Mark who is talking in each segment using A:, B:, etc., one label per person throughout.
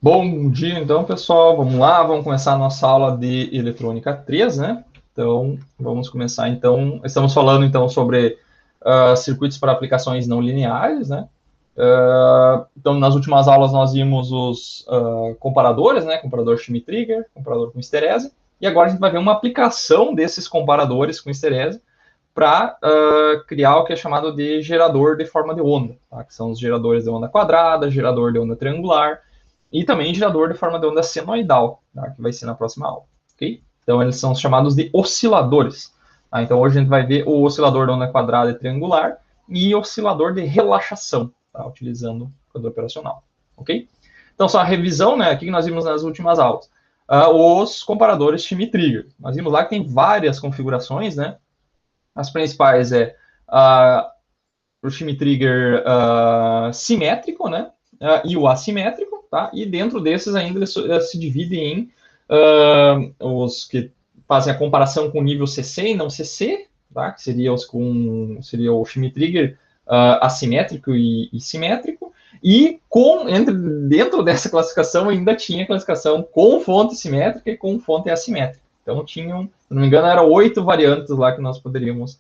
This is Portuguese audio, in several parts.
A: Bom dia, então, pessoal. Vamos lá, vamos começar a nossa aula de eletrônica 3, né? Então, vamos começar, então. Estamos falando, então, sobre circuitos para aplicações não lineares, né? Então, nas últimas aulas, nós vimos os comparadores, né? Comparador Schmitt-Trigger, comparador com histerese. E agora a gente vai ver uma aplicação desses comparadores com histerese para criar o que é chamado de gerador de forma de onda, tá? Que são os geradores de onda quadrada, gerador de onda triangular, e também gerador de forma de onda senoidal, tá? Que vai ser na próxima aula, ok? Então, eles são chamados de osciladores. Tá? Então, hoje a gente vai ver o oscilador de onda quadrada e triangular e oscilador de relaxação, tá? Utilizando o computador operacional, ok? Então, só a revisão, né? Aqui que nós vimos nas últimas aulas. Os comparadores Schmitt-Trigger. Nós vimos lá que tem várias configurações, né? As principais o Schmitt-Trigger simétrico, né? E o assimétrico, tá? E dentro desses ainda eles se dividem em os que fazem a comparação com nível CC e não CC, tá? Que seria o Schmitt-Trigger assimétrico e simétrico. E dentro dessa classificação ainda tinha a classificação com fonte simétrica e com fonte assimétrica. Então tinham, se não me engano, eram 8 variantes lá que nós poderíamos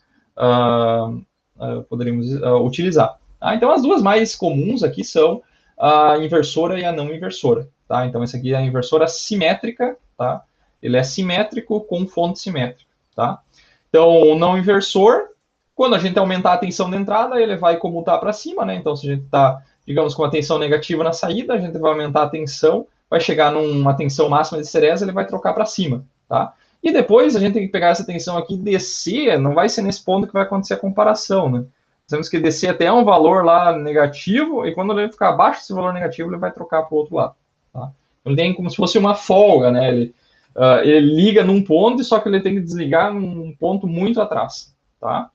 A: utilizar. Tá? Então, as duas mais comuns aqui são a inversora e a não inversora. Tá? Então, essa aqui é a inversora simétrica. Tá? Ele é simétrico com fonte simétrica. Tá? Então, o não inversor, quando a gente aumentar a tensão de entrada, ele vai comutar para cima. Né? Então, se a gente está, digamos, com a tensão negativa na saída, a gente vai aumentar a tensão, vai chegar numa tensão máxima de Ceres, ele vai trocar para cima. Tá? E depois a gente tem que pegar essa tensão aqui e descer, não vai ser nesse ponto que vai acontecer a comparação, né? Temos que descer até um valor lá negativo, e quando ele ficar abaixo desse valor negativo, ele vai trocar para o outro lado. Tá? Ele tem como se fosse uma folga, né? Ele liga num ponto, só que ele tem que desligar num ponto muito atrás. Tá?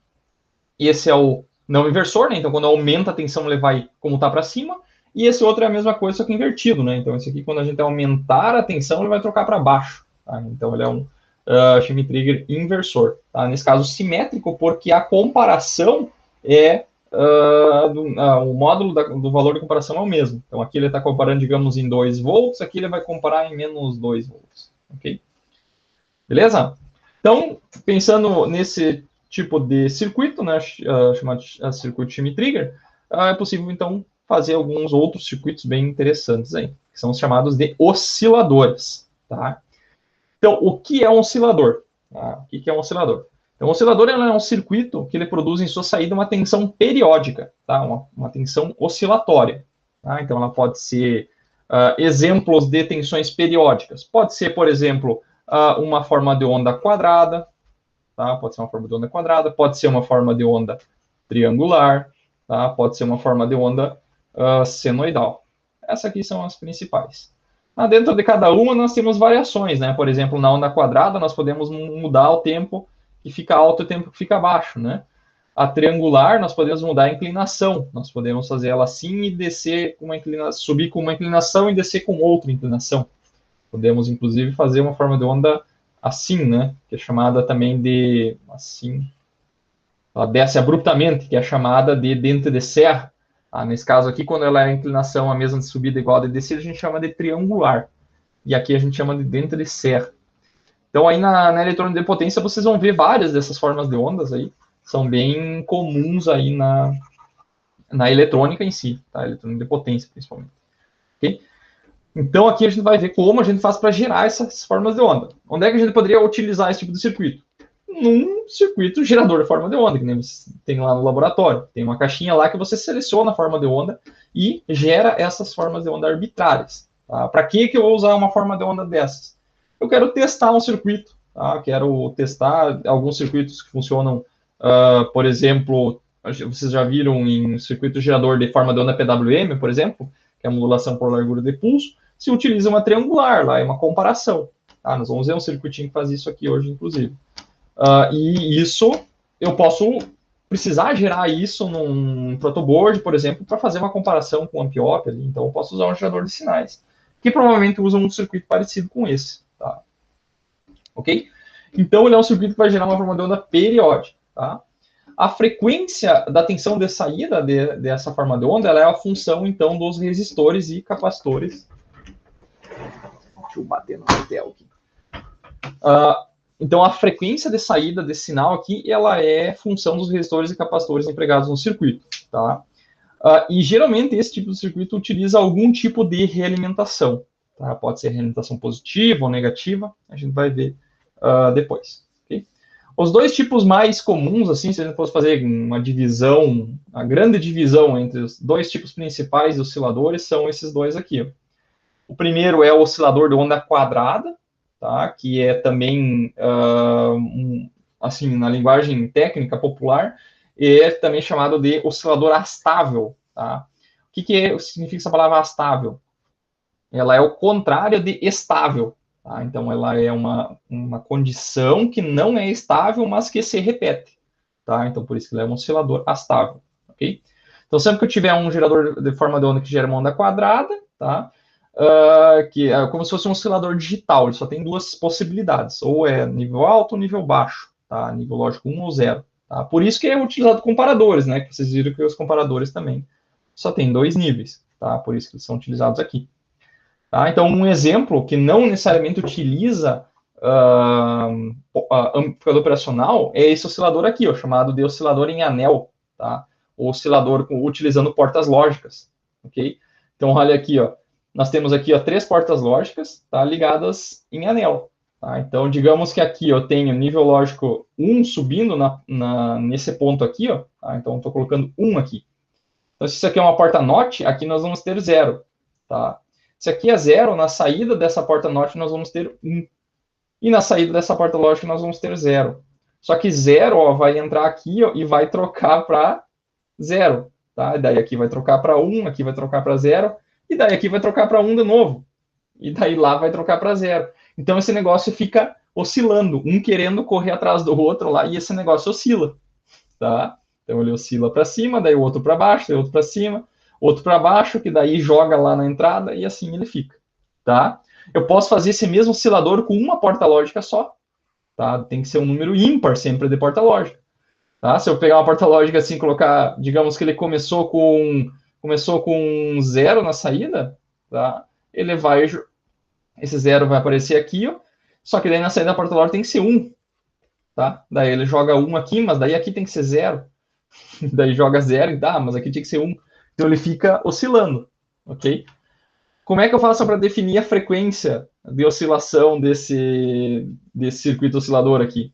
A: E esse é o não inversor, né? Então, quando aumenta a tensão, ele vai comutar para cima. E esse outro é a mesma coisa, só que invertido, né? Então, esse aqui, quando a gente aumentar a tensão, ele vai trocar para baixo. Tá? Então, ele é um Schmitt-Trigger inversor. Tá? Nesse caso, simétrico, porque a comparação o módulo do valor de comparação é o mesmo. Então, aqui ele está comparando, digamos, em 2 volts, aqui ele vai comparar em menos 2 volts. Ok? Beleza? Então, pensando nesse tipo de circuito, né, chamado circuito Schmitt-Trigger, é possível, então, fazer alguns outros circuitos bem interessantes aí, que são os chamados de osciladores. Tá? Então, o que é um oscilador? O que é um oscilador? Então, o oscilador é um circuito que ele produz em sua saída uma tensão periódica, tá? uma tensão oscilatória. Tá? Então, ela pode ser exemplos de tensões periódicas. Pode ser, por exemplo, uma forma de onda quadrada, tá? Pode ser uma forma de onda quadrada, pode ser uma forma de onda triangular, tá? Pode ser uma forma de onda senoidal. Essas aqui são as principais. Dentro de cada uma, nós temos variações, né? Por exemplo, na onda quadrada, nós podemos mudar o tempo que fica alto e o tempo que fica baixo, né? A triangular, nós podemos mudar a inclinação. Nós podemos fazer ela assim e descer com uma inclinação, subir com uma inclinação e descer com outra inclinação. Podemos, inclusive, fazer uma forma de onda assim, né? Que é chamada também de assim. Ela desce abruptamente, que é chamada de dente de serra. Nesse caso aqui, quando ela é a inclinação a mesma de subida igual a de descida, a gente chama de triangular. E aqui a gente chama de dente de serra. Então, aí na eletrônica de potência, vocês vão ver várias dessas formas de ondas aí. São bem comuns aí na eletrônica em si, tá? Eletrônica de potência, principalmente. Okay? Então, aqui a gente vai ver como a gente faz para gerar essas formas de onda. Onde é que a gente poderia utilizar esse tipo de circuito? Num circuito gerador de forma de onda, que nem você tem lá no laboratório. Tem uma caixinha lá que você seleciona a forma de onda e gera essas formas de onda arbitrárias. Tá? Para que eu vou usar uma forma de onda dessas? Eu quero testar um circuito. Tá? Quero testar alguns circuitos que funcionam, por exemplo, vocês já viram em circuito gerador de forma de onda PWM, por exemplo, que é a modulação por largura de pulso, se utiliza uma triangular, lá é uma comparação. Tá? Nós vamos ver um circuitinho que faz isso aqui hoje, inclusive. E isso, eu posso precisar gerar isso num protoboard, por exemplo, para fazer uma comparação com o Ampiop ali. Então, eu posso usar um gerador de sinais, que provavelmente usa um circuito parecido com esse. Tá? Ok? Então, ele é um circuito que vai gerar uma forma de onda periódica. Tá? A frequência da tensão de saída dessa forma de onda, ela é a função, então, dos resistores e capacitores Deixa eu bater no martelo aqui. Então, a frequência de saída desse sinal aqui, ela é função dos resistores e capacitores empregados no circuito, tá? E, geralmente, esse tipo de circuito utiliza algum tipo de realimentação, tá? Pode ser realimentação positiva ou negativa, a gente vai ver depois, ok? Os dois tipos mais comuns, assim, se a gente fosse fazer uma divisão, a grande divisão entre os dois tipos principais de osciladores são esses dois aqui, ó. O primeiro é o oscilador de onda quadrada, tá? Que é também, assim, na linguagem técnica popular, é também chamado de oscilador astável, tá? O que significa essa palavra astável? Ela é o contrário de estável, tá? Então, ela é uma condição que não é estável, mas que se repete, tá? Então, por isso que ela é um oscilador astável, ok? Então, sempre que eu tiver um gerador de forma de onda que gera uma onda quadrada, tá? Que é como se fosse um oscilador digital, ele só tem duas possibilidades, ou é nível alto ou nível baixo, tá? Nível lógico 1 ou 0. Tá? Por isso que é utilizado comparadores, né? Que vocês viram que os comparadores também só tem 2 níveis, tá? Por isso que eles são utilizados aqui. Tá? Então, um exemplo que não necessariamente utiliza amplificador operacional é esse oscilador aqui, ó, chamado de oscilador em anel, tá? O oscilador utilizando portas lógicas, ok? Então, olha aqui, ó. Nós temos aqui, ó, 3 portas lógicas, tá, ligadas em anel. Tá? Então, digamos que aqui eu tenho nível lógico 1 subindo nesse ponto aqui, ó. Tá? Então, estou colocando 1 aqui. Então, se isso aqui é uma porta NOT, aqui nós vamos ter 0. Tá? Se aqui é 0, na saída dessa porta NOT nós vamos ter 1. E na saída dessa porta lógica nós vamos ter 0. Só que 0, ó, vai entrar aqui, ó, e vai trocar para 0. Tá? E daí aqui vai trocar para 1, aqui vai trocar para 0. E daí aqui vai trocar para 1 de novo. E daí lá vai trocar para 0. Então esse negócio fica oscilando, um querendo correr atrás do outro lá, e esse negócio oscila. Tá? Então ele oscila para cima, daí o outro para baixo, daí o outro para cima, outro para baixo, que daí joga lá na entrada, e assim ele fica. Tá? Eu posso fazer esse mesmo oscilador com uma porta lógica só. Tá? Tem que ser um número ímpar sempre de porta lógica. Tá? Se eu pegar uma porta lógica assim, colocar, digamos que ele começou com 0 na saída, tá? Ele vai, esse 0 vai aparecer aqui, ó, só que daí na saída da porta lógica tem que ser 1, tá? Daí ele joga 1 aqui, mas daí aqui tem que ser 0, daí joga 0 e dá, mas aqui tinha que ser 1, então ele fica oscilando, ok? Como é que eu faço para definir a frequência de oscilação desse circuito oscilador aqui?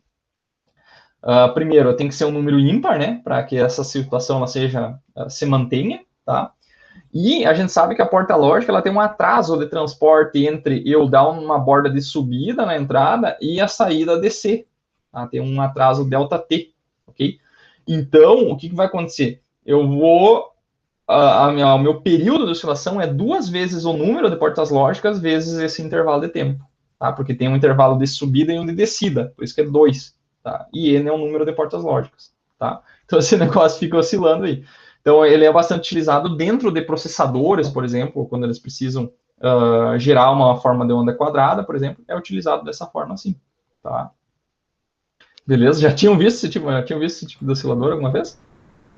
A: Primeiro, tem que ser um número ímpar, né? Para que essa situação ela se mantenha, tá? E a gente sabe que a porta lógica ela tem um atraso de transporte entre eu dar uma borda de subida na entrada e a saída descer. Tá? Tem um atraso ΔT, ok? Então, o que vai acontecer? Eu vou... o meu período de oscilação é 2 vezes o número de portas lógicas vezes esse intervalo de tempo, tá? Porque tem um intervalo de subida e um de descida, por isso que é 2, tá? E N é o número de portas lógicas, tá? Então, esse negócio fica oscilando aí. Então, ele é bastante utilizado dentro de processadores, por exemplo, quando eles precisam gerar uma forma de onda quadrada, por exemplo, é utilizado dessa forma assim, tá? Beleza? Já tinham visto esse tipo de oscilador alguma vez?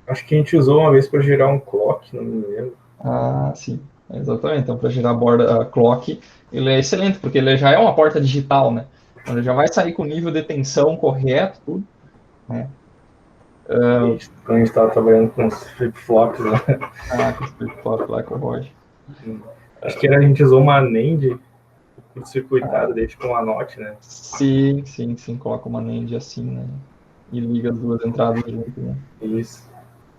B: Acho que a gente usou uma vez para gerar um clock, não me lembro.
A: Ah, sim, exatamente. Então, para gerar a clock, ele é excelente, porque ele já é uma porta digital, né? Então, ele já vai sair com o nível de tensão correto, tudo, né?
B: Quando a gente estava trabalhando com os flip-flops lá.
A: Com o flip-flop lá com o Roger.
B: Acho que a gente usou uma NAND circuitada, daí ficou uma NOT, né?
A: Sim. Coloca uma NAND assim, né? E liga as duas entradas junto, né?
B: Isso.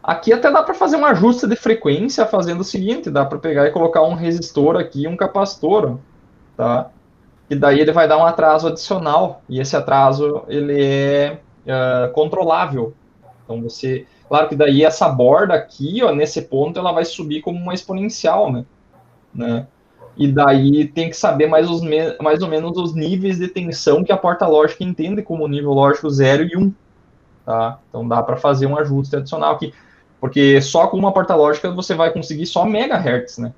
A: Aqui até dá para fazer um ajuste de frequência fazendo o seguinte, dá para pegar e colocar um resistor aqui e um capacitor, tá? E daí ele vai dar um atraso adicional, e esse atraso ele é controlável. Então claro que daí essa borda aqui, ó, nesse ponto, ela vai subir como uma exponencial, né? E daí tem que saber mais ou menos os níveis de tensão que a porta lógica entende como nível lógico 0 e 1, tá? Então dá para fazer um ajuste adicional aqui, porque só com uma porta lógica você vai conseguir só megahertz, né?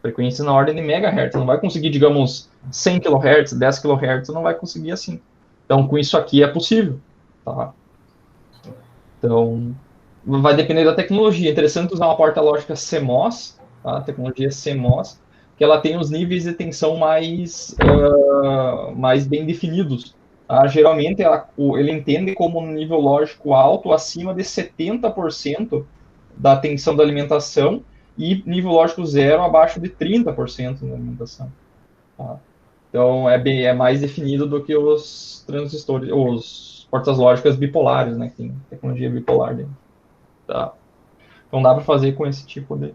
A: Frequência na ordem de megahertz, não vai conseguir, digamos, 100 kHz, 10 kHz, não vai conseguir assim. Então, com isso aqui é possível, tá? Então, vai depender da tecnologia. É interessante usar uma porta lógica CMOS, tá? A tecnologia CMOS, que ela tem os níveis de tensão mais bem definidos. Tá? Geralmente, ele entende como um nível lógico alto acima de 70% da tensão da alimentação e nível lógico zero abaixo de 30% da alimentação. Tá? Então, é mais definido do que os transistores, os portas lógicas bipolares, né? Que tem tecnologia bipolar dentro. Tá? Então, dá para fazer com esse tipo de...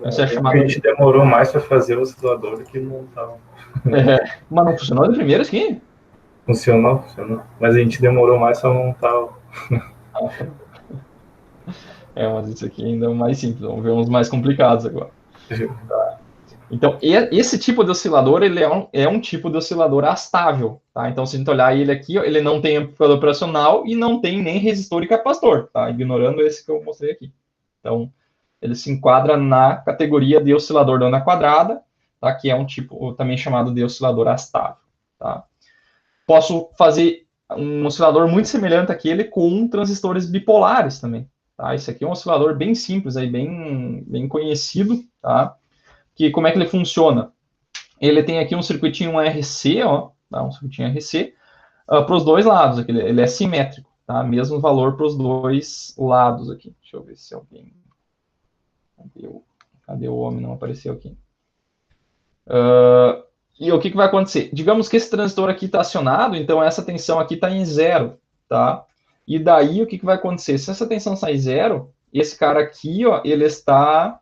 A: Isso é chamado
B: a gente demorou mais para fazer o oscilador do que montar.
A: Mas não funcionou de primeira aqui?
B: Funcionou. Mas a gente demorou mais para montar.
A: Mas isso aqui ainda é mais simples. Vamos ver uns mais complicados agora. Tá. Então, esse tipo de oscilador, ele é um tipo de oscilador astável, tá? Então, se a gente olhar ele aqui, ó, ele não tem amplificador operacional e não tem nem resistor e capacitor, tá? Ignorando esse que eu mostrei aqui. Então, ele se enquadra na categoria de oscilador de onda quadrada, tá? Que é um tipo também chamado de oscilador astável, tá? Posso fazer um oscilador muito semelhante àquele com transistores bipolares também, tá? Esse aqui é um oscilador bem simples, aí, bem conhecido, tá? Que como é que ele funciona? Ele tem aqui um circuitinho RC, ó, tá? Um circuitinho RC, para os dois lados, aqui, ele é simétrico, tá? Mesmo valor para os dois lados aqui. Deixa eu ver se alguém... Cadê o homem? Não apareceu aqui. E o que vai acontecer? Digamos que esse transistor aqui está acionado, então essa tensão aqui está em zero, tá? E daí o que vai acontecer? Se essa tensão sai em zero, esse cara aqui, ó, ele está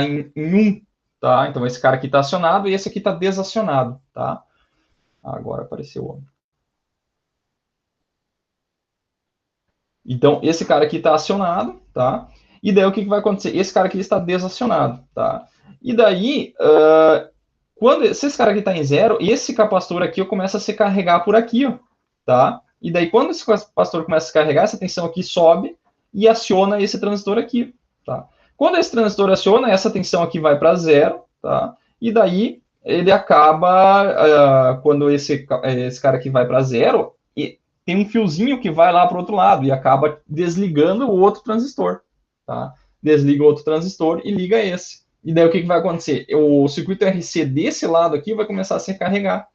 A: em 1, tá? Então esse cara aqui está acionado e esse aqui está desacionado, tá? Agora apareceu o homem. Então esse cara aqui está acionado, tá? E daí o que vai acontecer? Esse cara aqui está desacionado, tá? E daí, se esse cara aqui está em zero, esse capacitor aqui começa a se carregar por aqui, ó, tá? E daí quando esse capacitor começa a se carregar, essa tensão aqui sobe e aciona esse transistor aqui, tá? Quando esse transistor aciona, essa tensão aqui vai para zero, tá? E daí ele acaba, quando esse cara aqui vai para zero, tem um fiozinho que vai lá para o outro lado e acaba desligando o outro transistor, tá? Desliga o outro transistor e liga esse. E daí o que vai acontecer? O circuito RC desse lado aqui vai começar a se carregar,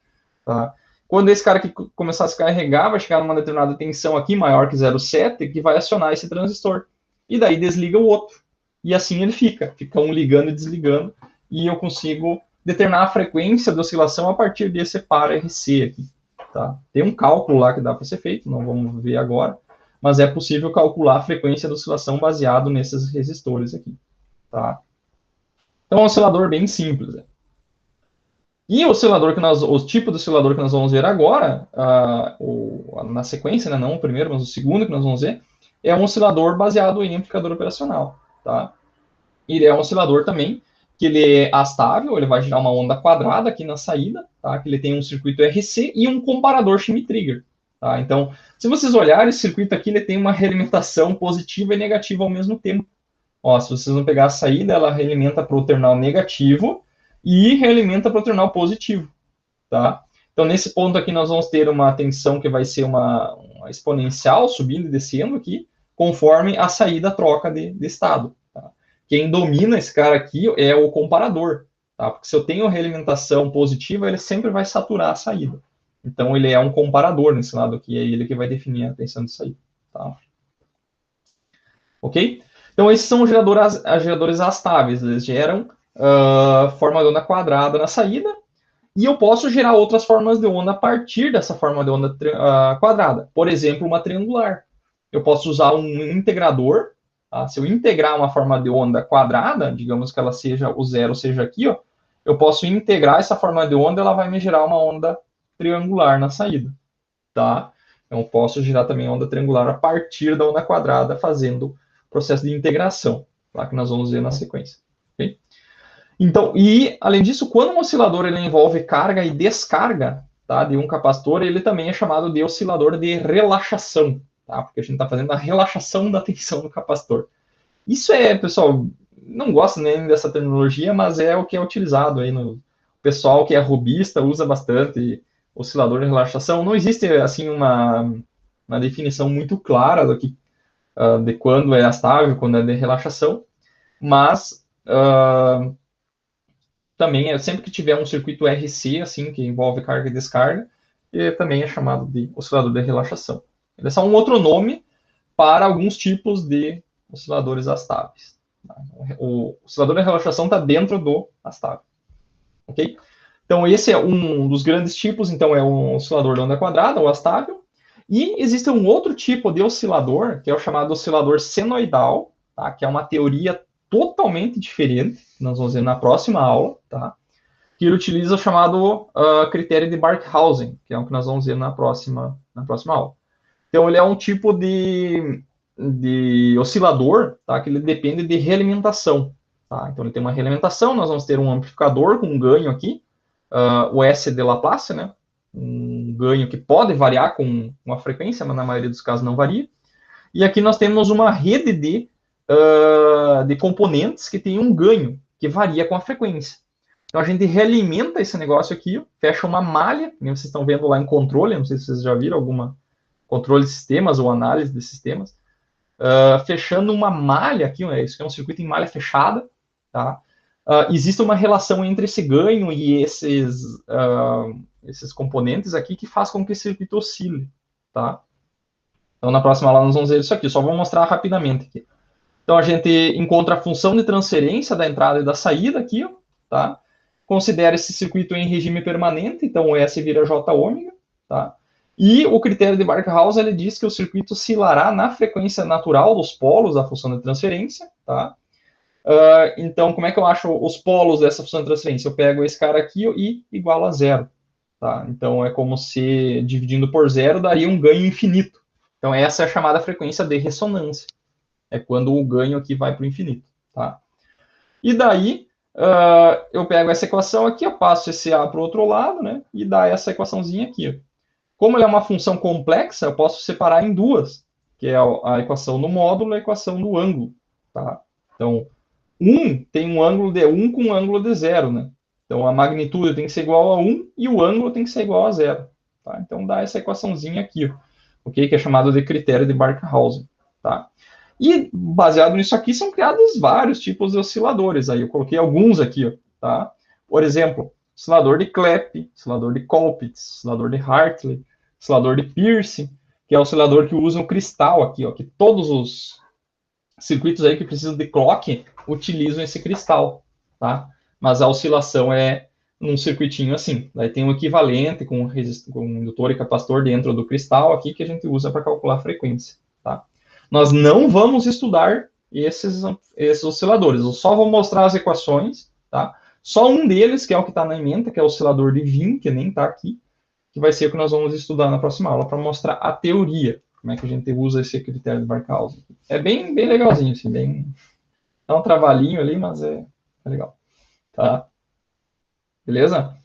A: tá? Quando esse cara aqui começar a se carregar, vai chegar numa determinada tensão aqui, maior que 0,7, que vai acionar esse transistor. E daí desliga o outro. E assim ele fica um ligando e desligando, e eu consigo determinar a frequência de oscilação a partir desse par RC aqui, tá? Tem um cálculo lá que dá para ser feito, não vamos ver agora, mas é possível calcular a frequência de oscilação baseado nesses resistores aqui, tá? Então, é um oscilador bem simples. Né? E o tipo de oscilador que nós vamos ver agora, na sequência, né, não o primeiro, mas o segundo que nós vamos ver, é um oscilador baseado em amplificador operacional. Tá? Ele é um oscilador também que ele é astável, ele vai gerar uma onda quadrada aqui na saída, tá? Que ele tem um circuito RC e um comparador Schmitt-Trigger. Tá? Então, se vocês olharem, esse circuito aqui ele tem uma realimentação positiva e negativa ao mesmo tempo. Ó, se vocês vão pegar a saída, ela realimenta para o terminal negativo e realimenta para o terminal positivo, tá? Então, nesse ponto aqui, nós vamos ter uma tensão que vai ser uma exponencial, subindo e descendo aqui, conforme a saída troca de estado. Tá? Quem domina esse cara aqui é o comparador, tá? Porque se eu tenho realimentação positiva, ele sempre vai saturar a saída. Então, ele é um comparador nesse lado aqui, é ele que vai definir a tensão de saída, tá? Ok? Então, esses são os geradores astáveis. Eles geram forma de onda quadrada na saída. E eu posso gerar outras formas de onda a partir dessa forma de onda quadrada. Por exemplo, uma triangular. Eu posso usar um integrador. Tá? Se eu integrar uma forma de onda quadrada, digamos que ela seja, o zero seja aqui, ó, eu posso integrar essa forma de onda, ela vai me gerar uma onda triangular na saída. Tá? Então, eu posso gerar também onda triangular a partir da onda quadrada, fazendo processo de integração, tá? Que nós vamos ver na sequência. Okay? Então, e além disso, quando um oscilador ele envolve carga e descarga, tá, de um capacitor, ele também é chamado de oscilador de relaxação, tá? Porque a gente está fazendo a relaxação da tensão do capacitor. Isso pessoal, não gosto nem dessa terminologia, mas é o que é utilizado aí no pessoal que é robista usa bastante oscilador de relaxação. Não existe assim uma definição muito clara do que de quando é astável, quando é de relaxação, mas também é sempre que tiver um circuito RC, assim, que envolve carga e descarga, também é chamado de oscilador de relaxação. Ele é só um outro nome para alguns tipos de osciladores astáveis. Tá? O oscilador de relaxação está dentro do astável. Ok? Então, esse é um dos grandes tipos, então é um oscilador de onda quadrada, o astável. E existe um outro tipo de oscilador, que é o chamado oscilador senoidal, tá? Que é uma teoria totalmente diferente, nós vamos ver na próxima aula, tá? Que ele utiliza o chamado critério de Barkhausen, que é o que nós vamos ver na próxima aula. Então, ele é um tipo de oscilador, tá? Que ele depende de realimentação. Tá? Então, ele tem uma realimentação, nós vamos ter um amplificador com um ganho aqui, o S de Laplace, né? Um ganho que pode variar com uma frequência, mas na maioria dos casos não varia. E aqui nós temos uma rede de componentes que tem um ganho, que varia com a frequência. Então, a gente realimenta esse negócio aqui, fecha uma malha, como vocês estão vendo lá em controle, não sei se vocês já viram alguma controle de sistemas ou análise de sistemas, fechando uma malha aqui, isso aqui é um circuito em malha fechada, tá? Existe uma relação entre esse ganho e esses componentes aqui que faz com que esse circuito oscile, tá? Então, na próxima aula nós vamos ver isso aqui, só vou mostrar rapidamente aqui. Então, a gente encontra a função de transferência da entrada e da saída aqui, ó, tá? Considera esse circuito em regime permanente, então o S vira J ômega, tá? E o critério de Barkhausen, ele diz que o circuito oscilará na frequência natural dos polos da função de transferência, tá? Então, como é que eu acho os polos dessa função de transferência? Eu pego esse cara aqui e igualo a zero, tá? Então, é como se dividindo por zero daria um ganho infinito. Então, essa é a chamada frequência de ressonância. É quando o ganho aqui vai para o infinito, tá? E daí, eu pego essa equação aqui, eu passo esse A para o outro lado, né? E dá essa equaçãozinha aqui, ó. Como ela é uma função complexa, eu posso separar em duas, que é a equação do módulo e a equação do ângulo, tá? Então, 1 tem um ângulo de 1 com um ângulo de 0, né? Então, a magnitude tem que ser igual a 1 e o ângulo tem que ser igual a 0, tá? Então, dá essa equaçãozinha aqui, ó, ok? Que é chamada de critério de Barkhausen, tá? E, baseado nisso aqui, são criados vários tipos de osciladores. Aí eu coloquei alguns aqui, ó, tá? Por exemplo, oscilador de Klepp, oscilador de Colpitts, oscilador de Hartley, oscilador de Peirce, que é o oscilador que usa o cristal aqui, ó, que todos os circuitos aí que precisam de clock utilizam esse cristal, tá? Mas a oscilação é num circuitinho assim. Daí tem um equivalente com indutor e capacitor dentro do cristal aqui que a gente usa para calcular a frequência, tá? Nós não vamos estudar esses osciladores, eu só vou mostrar as equações, tá? Só um deles, que é o que está na ementa, que é o oscilador de Wien, que nem está aqui, que vai ser o que nós vamos estudar na próxima aula, para mostrar a teoria, como é que a gente usa esse critério de Barkhausen. É bem legalzinho, assim, bem... Dá um trabalhinho ali, mas é legal. Tá? Beleza?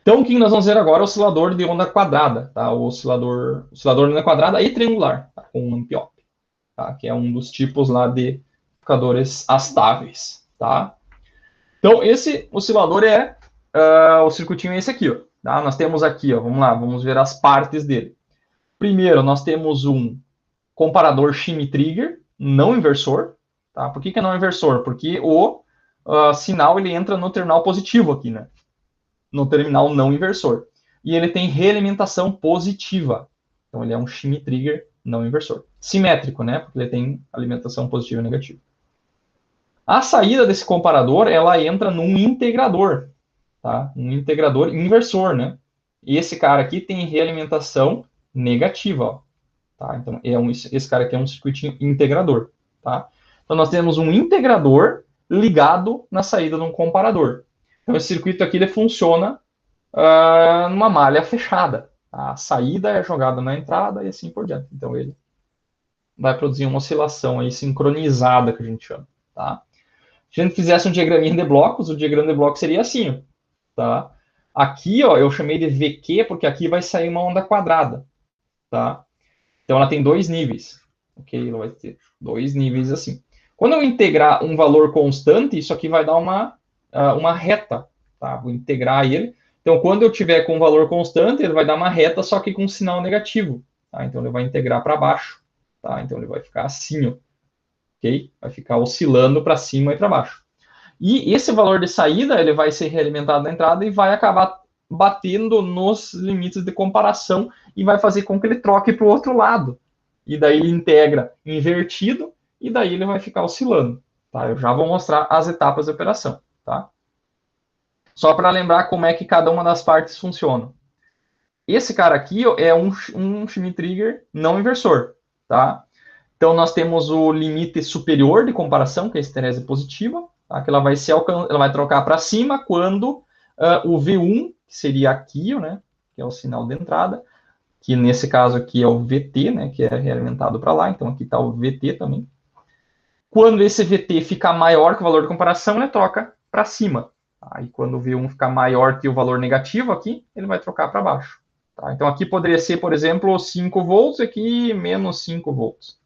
A: Então, o que nós vamos ver agora é o oscilador de onda quadrada, tá? O oscilador de onda quadrada e triangular, tá? Com um ampliop, tá? Que é um dos tipos lá de amplificadores astáveis, tá? Então, esse oscilador é o circuitinho é esse aqui, ó. Tá? Nós temos aqui, ó, vamos lá, vamos ver as partes dele. Primeiro, nós temos um comparador shimmy-trigger, não inversor. Tá? Por que é não inversor? Porque o sinal ele entra no terminal positivo aqui, né? No terminal não inversor. E ele tem realimentação positiva. Então, ele é um shimmy-trigger não inversor. Simétrico, né? Porque ele tem alimentação positiva e negativa. A saída desse comparador, ela entra num integrador. Tá? Um integrador inversor, né? E esse cara aqui tem realimentação negativa, ó. Tá? Então, esse cara aqui é um circuitinho integrador, tá? Então, nós temos um integrador ligado na saída de um comparador. Então, esse circuito aqui, ele funciona numa malha fechada. A saída é jogada na entrada e assim por diante. Então, ele vai produzir uma oscilação aí sincronizada, que a gente chama, tá? Se a gente fizesse um diagraminha de blocos, o diagrama de blocos seria assim, ó. Tá? Aqui, ó, eu chamei de VQ porque aqui vai sair uma onda quadrada, tá? Então, ela tem dois níveis, ok? Ela vai ter dois níveis assim. Quando eu integrar um valor constante, isso aqui vai dar uma reta, tá? Vou integrar ele. Então, quando eu tiver com um valor constante, ele vai dar uma reta, só que com um sinal negativo, tá? Então, ele vai integrar para baixo, tá? Então, ele vai ficar assim, ó, ok? Vai ficar oscilando para cima e para baixo. E esse valor de saída, ele vai ser realimentado na entrada e vai acabar batendo nos limites de comparação e vai fazer com que ele troque para o outro lado. E daí ele integra invertido e daí ele vai ficar oscilando. Tá? Eu já vou mostrar as etapas da operação. Tá? Só para lembrar como é que cada uma das partes funciona. Esse cara aqui é um Schmitt Trigger não inversor. Tá? Então, nós temos o limite superior de comparação, que é a histerese positiva, tá? Que ela vai trocar para cima quando o V1, que seria aqui, né, que é o sinal de entrada, que nesse caso aqui é o VT, né, que é realimentado para lá, então aqui está o VT também. Quando esse VT ficar maior que o valor de comparação, ele troca para cima. Tá? E quando o V1 ficar maior que o valor negativo aqui, ele vai trocar para baixo. Tá? Então, aqui poderia ser, por exemplo, 5 volts, aqui menos 5 volts.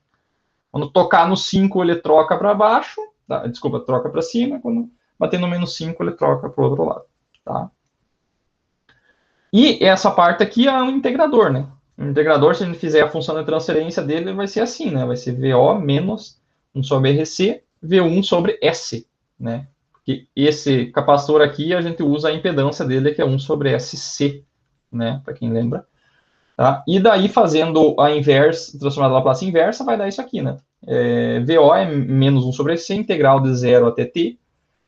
A: Quando tocar no 5, ele troca para baixo, tá? Desculpa, troca para cima. Quando bater no menos 5, ele troca para o outro lado. Tá? E essa parte aqui é um integrador, né? O integrador, se a gente fizer a função de transferência dele, vai ser assim, né? Vai ser VO menos 1 sobre RC, V1 sobre S, né? Porque esse capacitor aqui, a gente usa a impedância dele, que é 1 sobre SC, né? Para quem lembra. Tá? E daí, fazendo a inversa, transformada na Laplace inversa, vai dar isso aqui, né? VO é menos 1 sobre C, integral de 0 até t,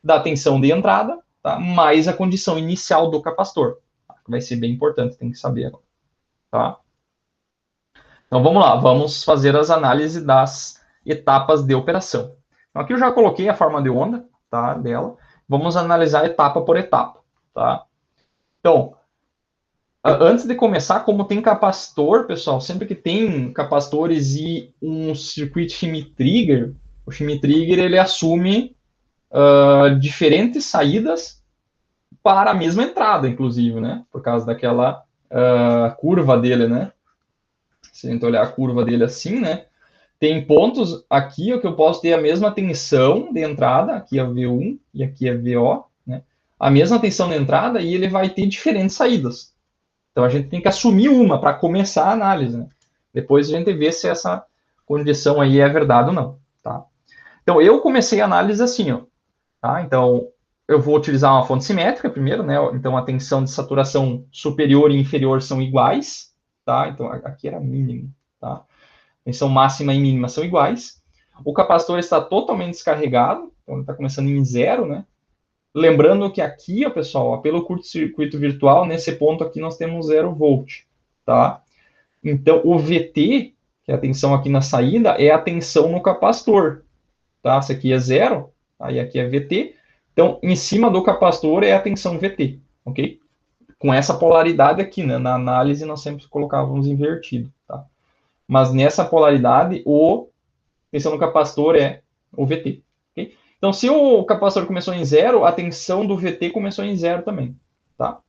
A: da tensão de entrada, tá? Mais a condição inicial do capacitor. Tá? Vai ser bem importante, tem que saber agora. Tá? Então, vamos lá, vamos fazer as análises das etapas de operação. Então, aqui eu já coloquei a forma de onda, tá, dela. Vamos analisar etapa por etapa. Tá? Então, antes de começar, como tem capacitor, pessoal, sempre que tem capacitores e um circuito Schmitt Trigger, o Schmitt Trigger ele assume diferentes saídas para a mesma entrada, inclusive, né? Por causa daquela curva dele, né? Se a gente olhar a curva dele assim, né? Tem pontos aqui que eu posso ter a mesma tensão de entrada, aqui é V1 e aqui é VO, né? A mesma tensão de entrada e ele vai ter diferentes saídas. Então a gente tem que assumir uma para começar a análise. Né? Depois a gente vê se essa condição aí é verdade ou não. Tá? Então eu comecei a análise assim, ó. Tá? Então eu vou utilizar uma fonte simétrica primeiro, né? Então a tensão de saturação superior e inferior são iguais, tá? Então aqui era mínimo, tá? Tensão máxima e mínima são iguais. O capacitor está totalmente descarregado, então ele está começando em zero, né? Lembrando que aqui, ó, pessoal, ó, pelo curto-circuito virtual, nesse ponto aqui nós temos 0 volt, tá? Então, o VT, que é a tensão aqui na saída, é a tensão no capacitor, tá? Esse aqui é 0, aí aqui é VT. Então, em cima do capacitor é a tensão VT, ok? Com essa polaridade aqui, né? Na análise nós sempre colocávamos invertido, tá? Mas nessa polaridade, o tensão no capacitor é o VT, ok? Então, se o capacitor começou em zero, a tensão do VT começou em zero também, tá?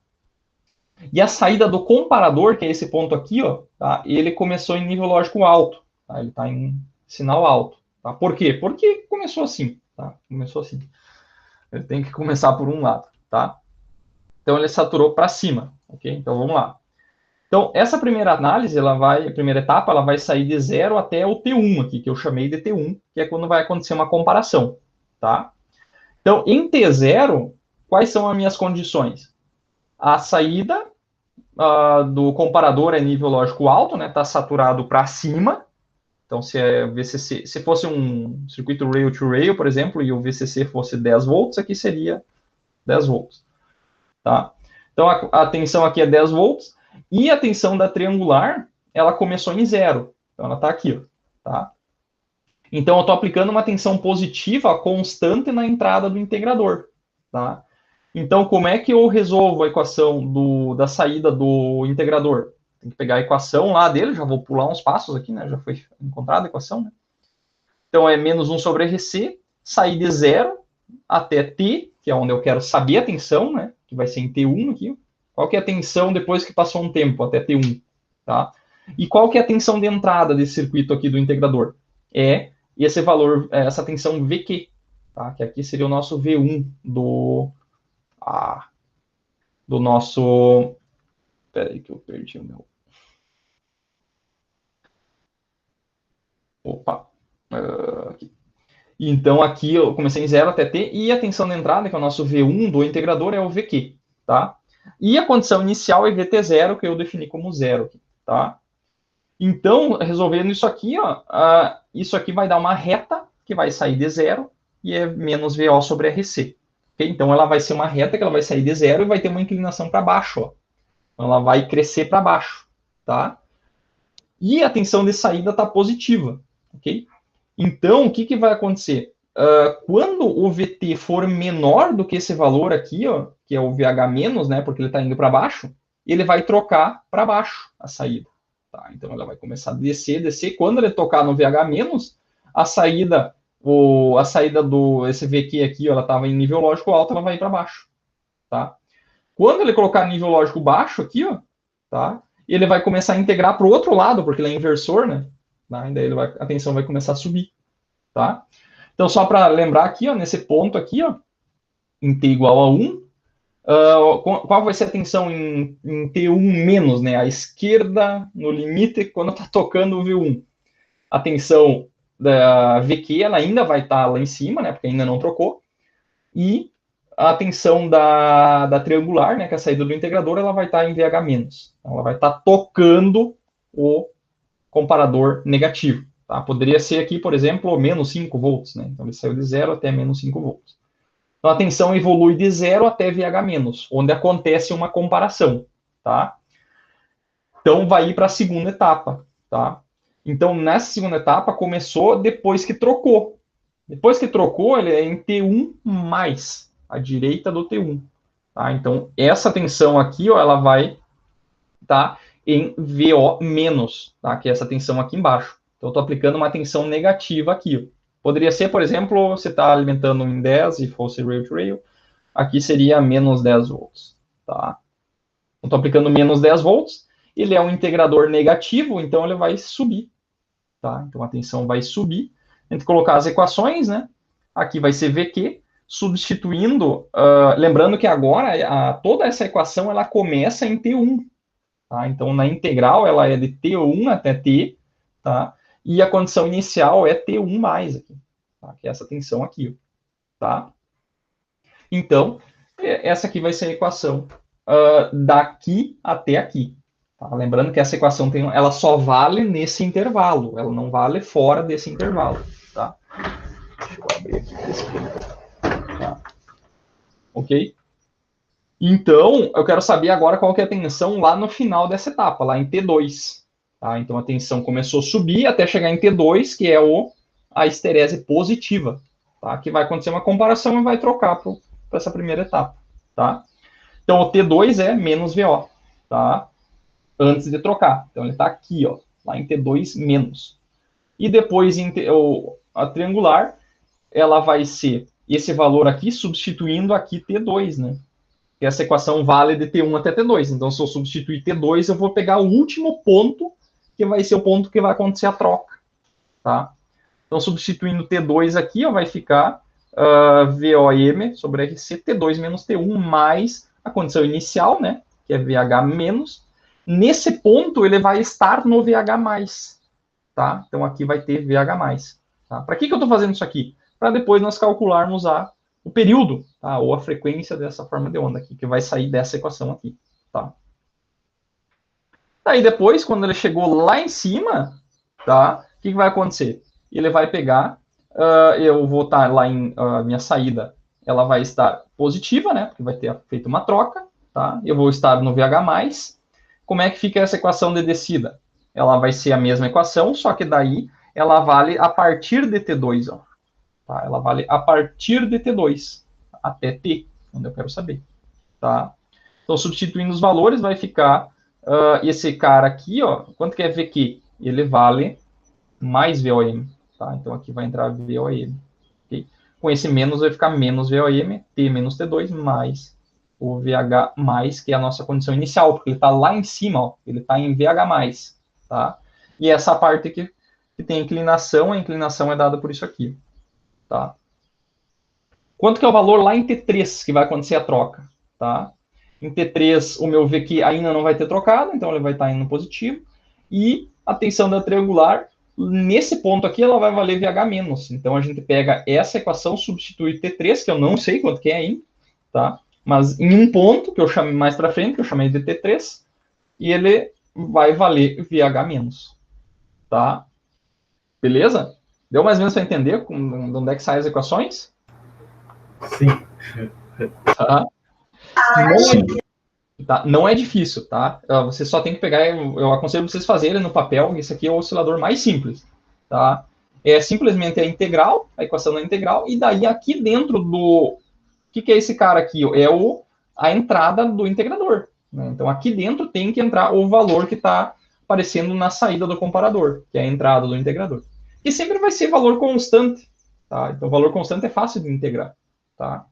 A: E a saída do comparador, que é esse ponto aqui, ó, tá? Ele começou em nível lógico alto, tá? Ele está em sinal alto, tá? Por quê? Porque começou assim, tá? Começou assim. Ele tem que começar por um lado, tá? Então, ele saturou para cima, ok? Então, vamos lá. Então, essa primeira análise, a primeira etapa, ela vai sair de 0 até o T1 aqui, que eu chamei de T1, que é quando vai acontecer uma comparação, tá? Então, em T0, quais são as minhas condições? A saída do comparador é nível lógico alto, né? Está saturado para cima. Então, se é VCC, se fosse um circuito rail-to-rail, por exemplo, e o VCC fosse 10 volts, aqui seria 10 volts, tá? Então, a tensão aqui é 10 volts, e a tensão da triangular, ela começou em zero. Então, ela está aqui, ó, tá? Então, eu estou aplicando uma tensão positiva constante na entrada do integrador, tá? Então, como é que eu resolvo a equação da saída do integrador? Tem que pegar a equação lá dele, já vou pular uns passos aqui, né? Já foi encontrada a equação, né? Então, é menos 1 sobre RC, sair de zero até T, que é onde eu quero saber a tensão, né? Que vai ser em T1 aqui. Qual que é a tensão depois que passou um tempo, até T1, tá? E qual que é a tensão de entrada desse circuito aqui do integrador? É esse valor, essa tensão VQ, tá? Que aqui seria o nosso V1 do nosso... Espera aí que eu perdi o meu... Opa! Aqui. Então, aqui eu comecei em 0 até t, e a tensão de entrada, que é o nosso V1 do integrador, é o VQ, tá? E a condição inicial é VT0, que eu defini como 0, tá? Então, resolvendo isso aqui, ó, isso aqui vai dar uma reta que vai sair de 0 e é menos VO sobre RC. Okay? Então, ela vai ser uma reta que ela vai sair de 0 e vai ter uma inclinação para baixo. Ó. Então, ela vai crescer para baixo. Tá? E a tensão de saída está positiva. Okay? Então, o que vai acontecer? Quando o VT for menor do que esse valor aqui, ó, que é o VH-, né, porque ele está indo para baixo, ele vai trocar para baixo a saída. Tá? Então, ela vai começar a descer, descer. Quando ele tocar no VH-, a saída esse VQ aqui, ó, ela estava em nível lógico alto, ela vai ir para baixo. Tá? Quando ele colocar nível lógico baixo aqui, ó, tá? Ele vai começar a integrar para o outro lado, porque ele é inversor, né? Tá? E daí a tensão vai começar a subir. Tá? Então, só para lembrar aqui, ó, nesse ponto aqui, ó, em t igual a 1, qual vai ser a tensão em T1 menos, né? A esquerda no limite quando está tocando o V1. A tensão da VQ ela ainda vai estar lá em cima, né? Porque ainda não trocou. E a tensão da triangular, né? Que é a saída do integrador, ela vai estar em VH menos. Ela vai estar tocando o comparador negativo. Tá? Poderia ser aqui, por exemplo, menos 5 volts. Né? Então ele saiu de 0 até menos 5 volts. Então, a tensão evolui de 0 até VH-, onde acontece uma comparação, tá? Então, vai ir para a segunda etapa, tá? Então, nessa segunda etapa, começou depois que trocou. Depois que trocou, ele é em T1 mais, à direita do T1. Tá? Então, essa tensão aqui, ó, ela vai estar em VO menos, tá? Que é essa tensão aqui embaixo. Então, eu estou aplicando uma tensão negativa aqui, ó. Poderia ser, por exemplo, você está alimentando em 10 e fosse rail-to-rail, aqui seria menos 10 volts. Tá? Estou aplicando menos 10 volts, ele é um integrador negativo, então ele vai subir. Tá? Então a tensão vai subir. A gente colocar as equações, né? Aqui vai ser VQ, substituindo, lembrando que agora toda essa equação ela começa em T1. Tá? Então na integral ela é de T1 até T, tá? E a condição inicial é T1 mais aqui, tá? Que é essa tensão aqui, tá? Então, essa aqui vai ser a equação daqui até aqui. Tá? Lembrando que essa equação ela só vale nesse intervalo, ela não vale fora desse intervalo. Tá? Deixa eu abrir aqui. Tá? Ok? Então, eu quero saber agora qual que é a tensão lá no final dessa etapa, lá em T2. Tá? Então, a tensão começou a subir até chegar em T2, que é a esterese positiva. Tá? Que vai acontecer uma comparação e vai trocar para essa primeira etapa. Tá? Então, o T2 é menos VO. Tá? Antes de trocar. Então, ele está aqui, ó, lá em T2 menos. E depois, a triangular, ela vai ser esse valor aqui, substituindo aqui T2, né? Que essa equação vale de T1 até T2. Então, se eu substituir T2, eu vou pegar o último ponto, que vai ser o ponto que vai acontecer a troca. Tá? Então, substituindo T2 aqui, ó, vai ficar VOM sobre RC, T2 menos T1, mais a condição inicial, né? Que é VH menos. Nesse ponto, ele vai estar no VH+. Tá? Então, aqui vai ter VH+. Tá? Para que eu estou fazendo isso aqui? Para depois nós calcularmos o período, tá? Ou a frequência dessa forma de onda aqui, que vai sair dessa equação aqui. Tá? Aí depois, quando ele chegou lá em cima, tá? O que vai acontecer? Ele vai pegar, eu vou estar lá em minha saída, ela vai estar positiva, né? Porque vai ter feito uma troca, tá? Eu vou estar no VH+. Como é que fica essa equação de descida? Ela vai ser a mesma equação, só que daí ela vale a partir de T2, ó. Tá? Ela vale a partir de T2 até T, onde eu quero saber. Tá? Então, substituindo os valores, vai ficar esse cara aqui, ó, quanto que é VQ? Ele vale mais VOM. Tá? Então, aqui vai entrar VOM. Okay? Com esse menos, vai ficar menos VOM, T menos T2, mais o VH+, que é a nossa condição inicial, porque ele está lá em cima, ó, ele está em VH+. Tá? E essa parte que tem inclinação, a inclinação é dada por isso aqui. Tá? Quanto que é o valor lá em T3 que vai acontecer a troca? Tá? Em T3, o meu VQ ainda não vai ter trocado, então ele vai estar indo positivo. E a tensão da triangular nesse ponto aqui ela vai valer VH menos. Então a gente pega essa equação, substitui T3, que eu não sei quanto que é ainda, tá? Mas em um ponto, que eu chamei mais para frente, que eu chamei de T3, e ele vai valer VH menos, tá? Beleza? Deu mais ou menos para entender de onde é que saem as equações?
B: Sim.
A: Tá? Não é, tá? Não é difícil, tá? Você só tem que pegar, eu aconselho vocês fazerem no papel, esse aqui é o oscilador mais simples, tá? É simplesmente a integral, a equação da integral, e daí aqui dentro do... O que é esse cara aqui? É a entrada do integrador. Né? Então aqui dentro tem que entrar o valor que está aparecendo na saída do comparador, que é a entrada do integrador. E sempre vai ser valor constante, tá? Então valor constante é fácil de integrar, tá?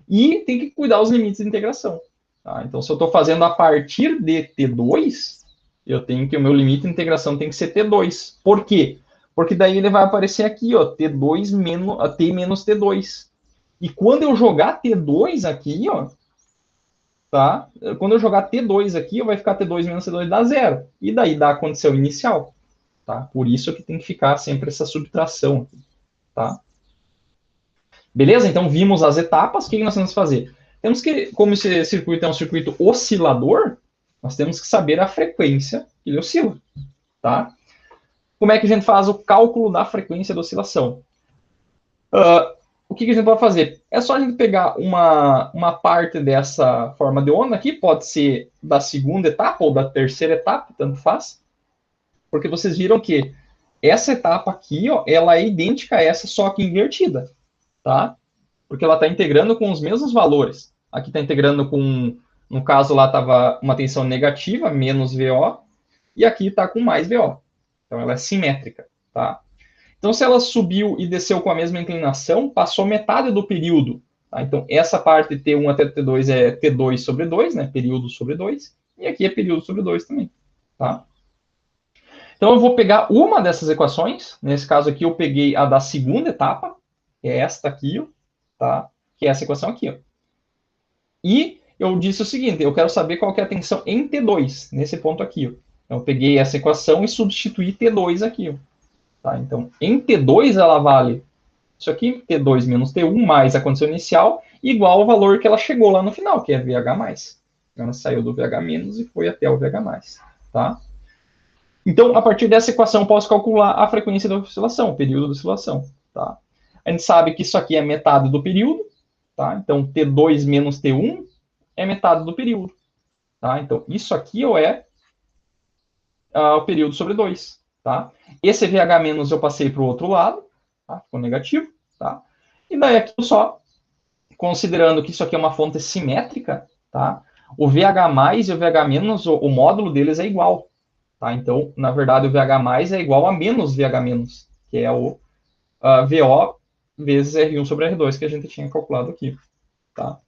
A: E tem que cuidar os limites de integração. Tá? Então, se eu estou fazendo a partir de T2, eu tenho que o meu limite de integração tem que ser T2. Por quê? Porque daí ele vai aparecer aqui, ó, T2 menos, T menos T2. E quando eu jogar T2 aqui, ó, tá? Quando eu jogar T2 aqui, vai ficar T2 menos T2 dá zero. E daí dá a condição inicial. Tá? Por isso que tem que ficar sempre essa subtração. Tá? Beleza? Então vimos as etapas. O que nós temos que fazer? Temos que, como esse circuito é um circuito oscilador, nós temos que saber a frequência que ele oscila. Tá? Como é que a gente faz o cálculo da frequência da oscilação? O que a gente pode fazer? É só a gente pegar uma parte dessa forma de onda aqui, pode ser da segunda etapa ou da terceira etapa, tanto faz, porque vocês viram que essa etapa aqui, ó, ela é idêntica a essa, só que invertida, tá? Porque ela está integrando com os mesmos valores. Aqui está integrando com, no caso lá estava uma tensão negativa, menos VO, e aqui está com mais VO. Então ela é simétrica, tá? Então, se ela subiu e desceu com a mesma inclinação, passou metade do período. Tá? Então, essa parte T1 até T2 é T2 sobre 2, né? Período sobre 2. E aqui é período sobre 2 também. Tá? Então, eu vou pegar uma dessas equações. Nesse caso aqui, eu peguei a da segunda etapa, que é esta aqui, ó, tá? Que é essa equação aqui. Ó. E eu disse o seguinte, eu quero saber qual que é a tensão em T2, nesse ponto aqui. Ó. Então, eu peguei essa equação e substituí T2 aqui. Ó. Tá? Então, em T2 ela vale isso aqui, T2 menos T1 mais a condição inicial, igual ao valor que ela chegou lá no final, que é VH+. Ela saiu do VH- e foi até o VH+. Tá? Então, a partir dessa equação, eu posso calcular a frequência da oscilação, o período da oscilação. Tá? A gente sabe que isso aqui é metade do período. Tá? Então, T2 menos T1 é metade do período. Tá? Então, isso aqui é o período sobre 2. Tá? Esse VH- eu passei para o outro lado, tá? Ficou negativo. Tá? E daí aqui só, considerando que isso aqui é uma fonte simétrica, tá? O VH+ e o VH-, o módulo deles é igual. Tá? Então, na verdade, o VH+ é igual a menos VH-, que é o VO vezes R1 sobre R2, que a gente tinha calculado aqui. Tá?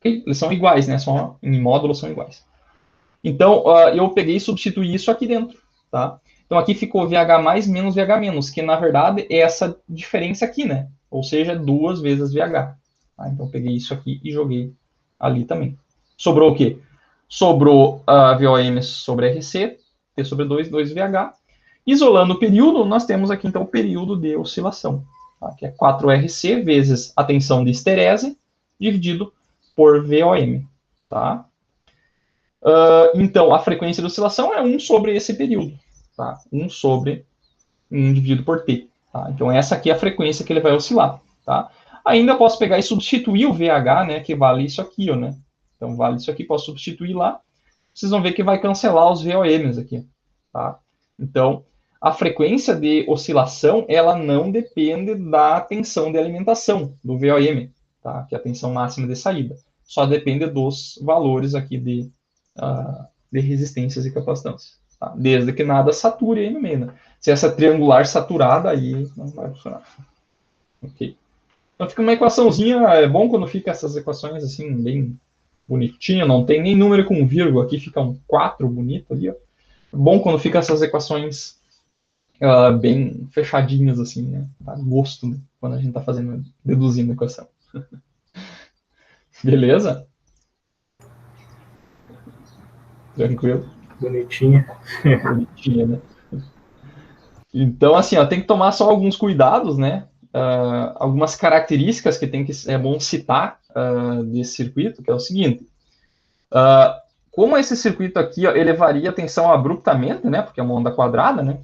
A: Eles são iguais, né? Só em módulos são iguais. Então, eu peguei e substituí isso aqui dentro, tá? Então, aqui ficou VH+ menos VH-, que na verdade é essa diferença aqui, né? Ou seja, 2 vezes VH. Tá? Então, peguei isso aqui e joguei ali também. Sobrou o quê? Sobrou VOM sobre RC, T sobre 2, 2VH. Isolando o período, nós temos aqui, então, o período de oscilação, tá? Que é 4RC vezes a tensão de esterese, dividido por VOM, tá? Então, a frequência de oscilação é 1 sobre esse período. Tá? 1 sobre 1 dividido por t. Tá? Então, essa aqui é a frequência que ele vai oscilar. Tá? Ainda posso pegar e substituir o VH, né, que vale isso aqui. Ó, né? Então, vale isso aqui, posso substituir lá. Vocês vão ver que vai cancelar os VOMs aqui. Tá? Então, a frequência de oscilação, ela não depende da tensão de alimentação, do VOM, tá? Que é a tensão máxima de saída. Só depende dos valores aqui de resistências e capacitâncias. Tá? Desde que nada sature aí no meio. Né? Se essa triangular saturada, aí não vai funcionar. Ok. Então fica uma equaçãozinha, é bom quando fica essas equações assim, bem bonitinho, não tem nem número com vírgula, aqui fica um 4 bonito ali, ó. É bom quando fica essas equações bem fechadinhas assim, né? Dá gosto, né? Quando a gente tá fazendo, deduzindo a equação. Beleza? Tranquilo?
B: Bonitinha.
A: Bonitinha, né? Então, assim, ó, tem que tomar só alguns cuidados, né? Algumas características que é bom citar desse circuito, que é o seguinte. Como esse circuito aqui, ó, ele varia a tensão abruptamente, né? Porque é uma onda quadrada, né?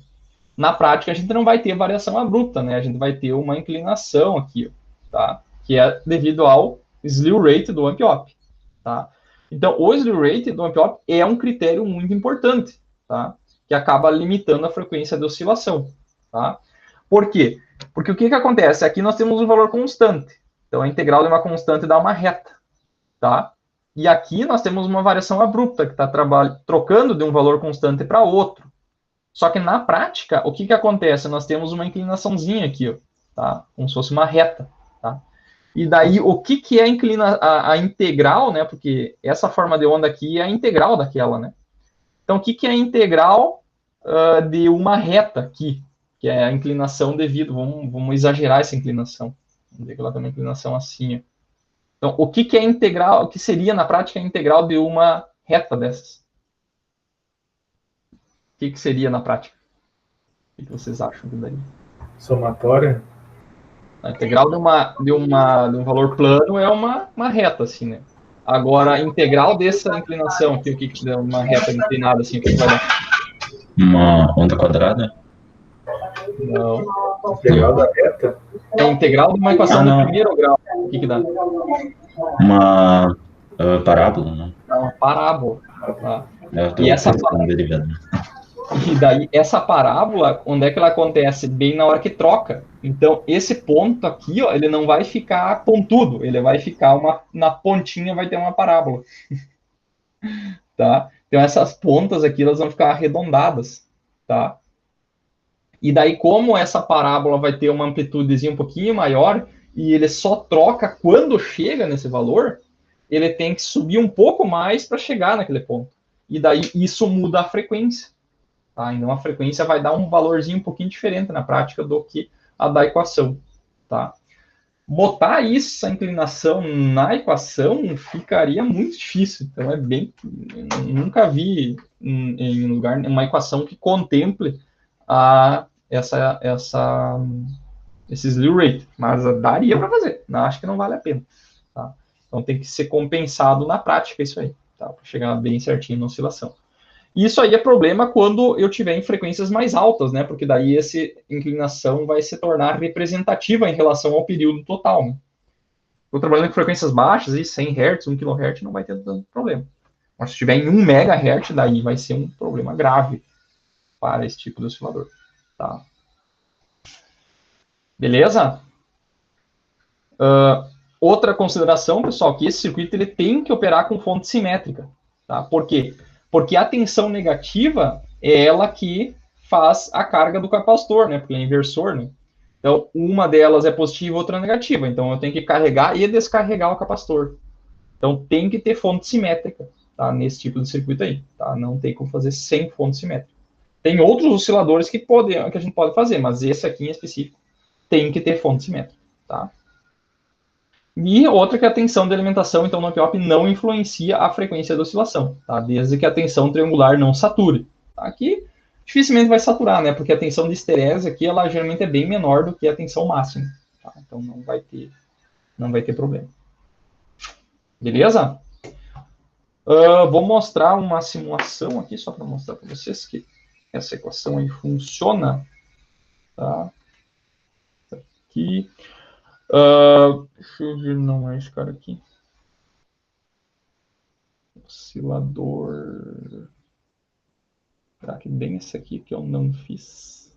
A: Na prática, a gente não vai ter variação abrupta, né? A gente vai ter uma inclinação aqui, ó, tá? Que é devido ao slew rate do amp-op, tá? Então, o slew rate do amp-op é um critério muito importante, tá? Que acaba limitando a frequência de oscilação, tá? Por quê? Porque o que acontece? Aqui nós temos um valor constante. Então, a integral de uma constante dá uma reta, tá? E aqui nós temos uma variação abrupta, que está trocando de um valor constante para outro. Só que na prática, o que acontece? Nós temos uma inclinaçãozinha aqui, ó, tá? Como se fosse uma reta, tá? E daí, o que é a integral, né? Porque essa forma de onda aqui é a integral daquela, né? Então, o que é a integral de uma reta aqui? Que é a inclinação devido, vamos exagerar essa inclinação. Vamos ver que ela tem uma inclinação assim, ó. Então, o que é a integral, o que seria na prática a integral de uma reta dessas? O que seria na prática? O que vocês acham que daria?
B: Somatória?
A: A integral de um valor plano é uma reta, assim, né? Agora, a integral dessa inclinação aqui, o que é uma reta inclinada, assim, o que vai dar?
C: Uma onda quadrada?
A: Não.
B: Integral da reta?
A: É a integral de uma equação de primeiro grau. O que dá?
C: Uma parábola, né?
A: É uma parábola. Tá?
C: E essa derivada.
A: E daí, essa parábola, onde é que ela acontece? Bem na hora que troca. Então, esse ponto aqui, ó, ele não vai ficar pontudo, ele vai ficar na pontinha, vai ter uma parábola. Tá? Então, essas pontas aqui, elas vão ficar arredondadas, tá? E daí, como essa parábola vai ter uma amplitudezinha um pouquinho maior, e ele só troca quando chega nesse valor, ele tem que subir um pouco mais para chegar naquele ponto. E daí, isso muda a frequência. Tá? Então, a frequência vai dar um valorzinho um pouquinho diferente na prática do que a da equação. Tá? Botar essa inclinação na equação ficaria muito difícil. Então, nunca vi em lugar uma equação que contemple esse slew rate. Mas daria para fazer. Acho que não vale a pena. Tá? Então, tem que ser compensado na prática isso aí. Tá? Para chegar bem certinho na oscilação. Isso aí é problema quando eu tiver em frequências mais altas, né? Porque daí essa inclinação vai se tornar representativa em relação ao período total, né? Estou trabalhando com frequências baixas, e 100 Hz, 1 kHz, não vai ter tanto problema. Mas se estiver em 1 MHz, daí vai ser um problema grave para esse tipo de oscilador. Tá? Beleza? Outra consideração, pessoal, que esse circuito ele tem que operar com fonte simétrica. Tá? Por quê? Porque a tensão negativa é ela que faz a carga do capacitor, né? Porque é inversor, né? Então, uma delas é positiva, outra é negativa. Então, eu tenho que carregar e descarregar o capacitor. Então, tem que ter fonte simétrica, tá? Nesse tipo de circuito aí, tá? Não tem como fazer sem fonte simétrica. Tem outros osciladores que a gente pode fazer, mas esse aqui em específico tem que ter fonte simétrica, tá? E outra que a tensão de alimentação, então, no amp-op não influencia a frequência da oscilação, tá? Desde que a tensão triangular não sature. Tá? Aqui, dificilmente vai saturar, né? Porque a tensão de esterese aqui, ela geralmente é bem menor do que a tensão máxima. Tá? Então, não vai ter problema. Beleza? Vou mostrar uma simulação aqui, só para mostrar para vocês que essa equação aí funciona. Tá? Aqui. Deixa eu ver, não é esse cara aqui. Oscilador. Será que bem esse aqui que eu não fiz?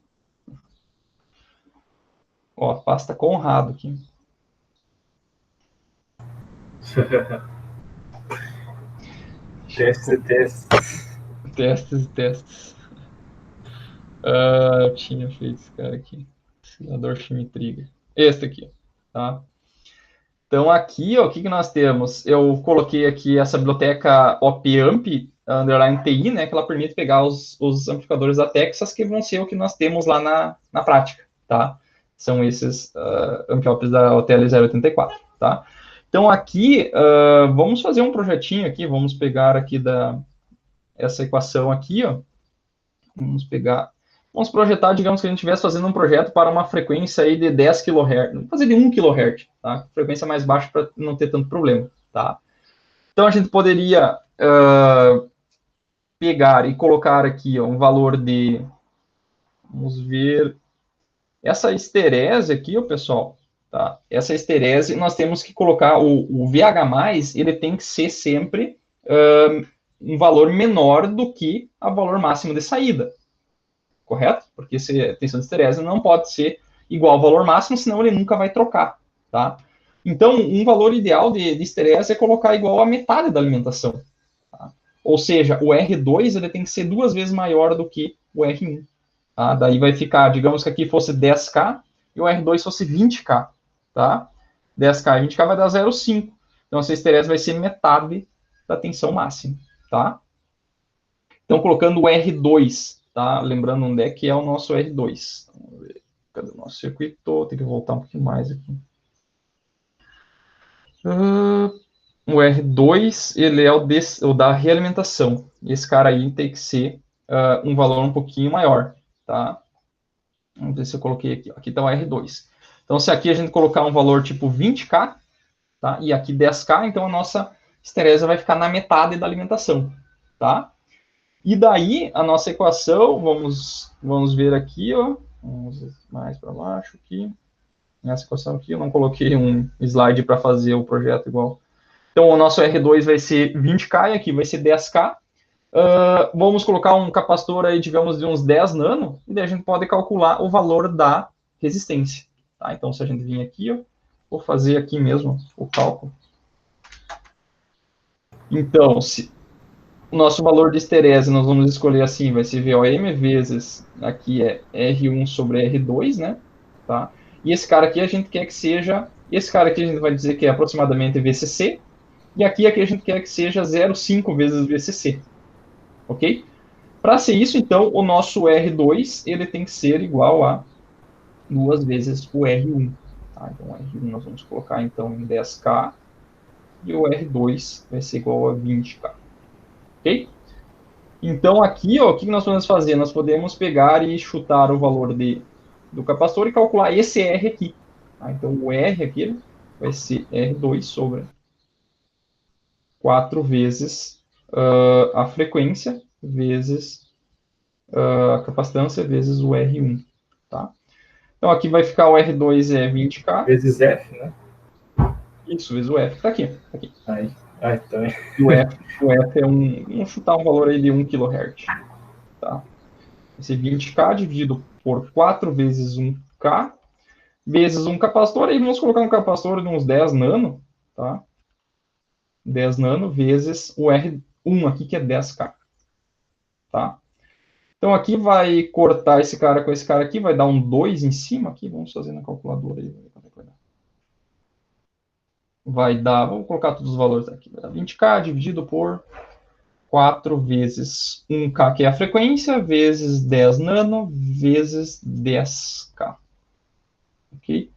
A: Ó, a pasta Conrado aqui. Testes. Eu tinha feito esse cara aqui. Oscilador Schmitt-Trigger. Este aqui, tá? Então, aqui, ó, o que nós temos? Eu coloquei aqui essa biblioteca OP-Amp underline TI, né, que ela permite pegar os amplificadores da Texas, que vão ser o que nós temos lá na prática, tá? São esses amp-ops da OTL 084, tá? Então, aqui, vamos fazer um projetinho aqui, vamos pegar aqui essa equação aqui, ó. Vamos pegar Vamos projetar, digamos que a gente estivesse fazendo um projeto para uma frequência aí de 10 kHz. Vamos fazer de 1 kHz, tá? Frequência mais baixa para não ter tanto problema, tá? Então, a gente poderia pegar e colocar aqui ó, um valor de... Vamos ver... Essa esterese aqui, ó, pessoal, tá? Essa esterese, nós temos que colocar o VH+, ele tem que ser sempre um valor menor do que o valor máximo de saída. Correto? Porque a tensão de esterese não pode ser igual ao valor máximo, senão ele nunca vai trocar, tá? Então, um valor ideal de esterese é colocar igual a metade da alimentação. Tá? Ou seja, o R2 ele tem que ser 2 vezes maior do que o R1. Tá? Daí vai ficar, digamos que aqui fosse 10K e o R2 fosse 20K. Tá? 10K e 20K vai dar 0,5. Então, essa esterese vai ser metade da tensão máxima. Tá? Então, colocando o R2, tá? Lembrando onde é que é o nosso R2. Vamos ver. Cadê o nosso circuito? Tem que voltar um pouquinho mais aqui. O R2, ele é o da realimentação. E esse cara aí tem que ser um valor um pouquinho maior, tá? Vamos ver se eu coloquei aqui. Aqui está o R2. Então, se aqui a gente colocar um valor tipo 20K, tá? E aqui 10K, então a nossa esterese vai ficar na metade da alimentação, tá? E daí, a nossa equação, vamos ver aqui, ó. Vamos mais para baixo aqui. Nessa equação aqui, eu não coloquei um slide para fazer o projeto igual. Então, o nosso R2 vai ser 20K e aqui vai ser 10K. Vamos colocar um capacitor aí, digamos, de uns 10 nano, e daí a gente pode calcular o valor da resistência. Tá? Então, se a gente vir aqui, ó, vou fazer aqui mesmo o cálculo. Então, se o nosso valor de esterese, nós vamos escolher assim, vai ser VOM vezes, aqui é R1 sobre R2, né? Tá? E esse cara aqui a gente quer que seja, esse cara aqui a gente vai dizer que é aproximadamente VCC, e aqui a gente quer que seja 0,5 vezes VCC, ok? Para ser isso, então, o nosso R2, ele tem que ser igual a 2 vezes o R1. Tá? Então, o R1 nós vamos colocar, então, em 10K, e o R2 vai ser igual a 20K. Ok? Então, aqui, ó, o que nós podemos fazer? Nós podemos pegar e chutar o valor do capacitor e calcular esse R aqui. Tá? Então, o R aqui vai ser R2 sobre 4 vezes a frequência, vezes a capacitância, vezes o R1. Tá? Então, aqui vai ficar o R2 é 20K.
B: Vezes F, né?
A: Isso, vezes o F. Tá aqui. Tá aqui.
B: Aí também.
A: E o F é vamos chutar um valor aí de 1 kHz. Tá? Esse 20K dividido por 4 vezes 1K, vezes um capacitor, aí vamos colocar um capacitor de uns 10 nano, tá? 10 nano vezes o R1 aqui, que é 10K. Tá? Então, aqui vai cortar esse cara com esse cara aqui, vai dar um 2 em cima aqui, vamos fazer na calculadora aí. Vai dar, vamos colocar todos os valores aqui, vai dar 20K dividido por 4 vezes 1K, que é a frequência, vezes 10 nano, vezes 10K. Ok?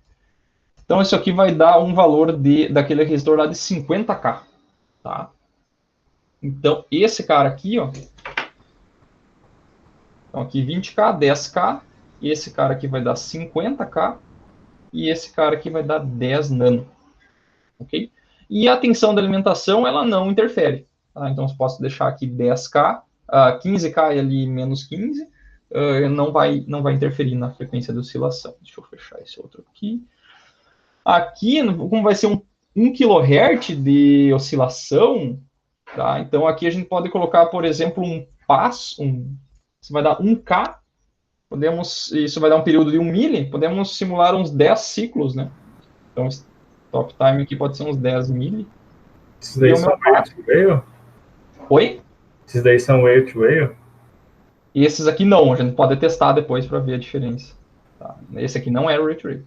A: Então, isso aqui vai dar um valor daquele resistor lá de 50K. Tá? Então, esse cara aqui, ó. Então, aqui 20K, 10K. E esse cara aqui vai dar 50K. E esse cara aqui vai dar 10 nano. Ok? E a tensão da alimentação, ela não interfere. Tá? Então, eu posso deixar aqui 10K, 15K ali menos 15, não vai interferir na frequência de oscilação. Deixa eu fechar esse outro aqui. Aqui, como vai ser 1 kHz de oscilação, tá? Então, aqui a gente pode colocar, por exemplo, um passo, isso vai dar 1K, isso vai dar um período de 1 mili, podemos simular uns 10 ciclos, né? Então, top time aqui pode ser uns 10 mili.
B: Esses daí são whale-to-whale?
A: Oi?
B: Esses daí são whale-to-whale?
A: E esses aqui não, a gente pode testar depois para ver a diferença. Tá? Esse aqui não é whale-to-whale.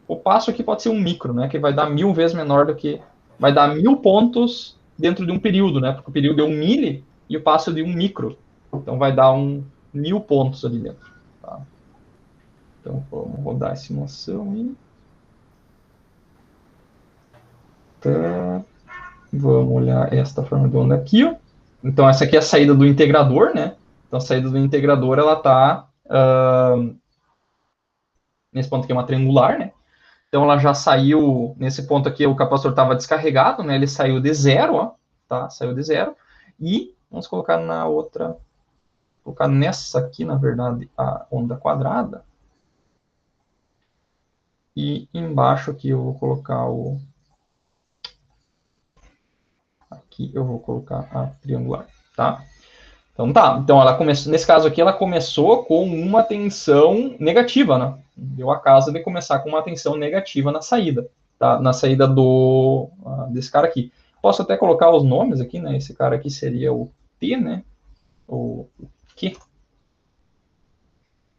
A: O passo aqui pode ser um micro, né? Que vai dar 1000 vezes menor do que... Vai dar 1000 pontos dentro de um período, né? Porque o período é 1 mili e o passo é de 1 micro. Então vai dar 1000 pontos ali dentro. Tá? Então vamos rodar a simulação aí. Tá. Vamos olhar esta forma redonda aqui, ó. Então essa aqui é a saída do integrador, né? Então a saída do integrador, ela tá Nesse ponto aqui é uma triangular, né? Então ela já saiu, nesse ponto aqui o capacitor estava descarregado, né? Ele saiu de zero, ó, tá? Saiu de zero. E vamos colocar na outra, colocar nessa aqui, na verdade, a onda quadrada. E embaixo aqui eu vou colocar o... Aqui eu vou colocar a triangular, tá? Então tá, então ela começou, nesse caso aqui ela começou com uma tensão negativa, né? Deu a casa de começar com uma tensão negativa na saída, tá? Na saída desse cara aqui. Posso até colocar os nomes aqui, né? Esse cara aqui seria o T, né? O Q,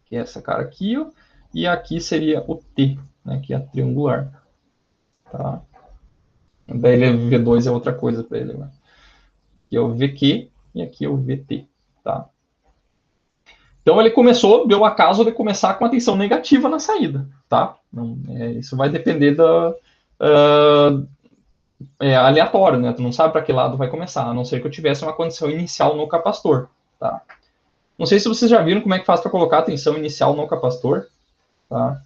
A: que é essa cara aqui, ó, e aqui seria o T, né? Que é a triangular, tá? Daí ele V2 é outra coisa para ele, né? Aqui é o VQ e aqui é o VT, tá? Então ele começou, deu acaso de começar com a tensão negativa na saída, tá? Não, isso vai depender aleatório, né? Tu não sabe para que lado vai começar, a não ser que eu tivesse uma condição inicial no capacitor, tá? Não sei se vocês já viram como é que faz para colocar a tensão inicial no capacitor, tá?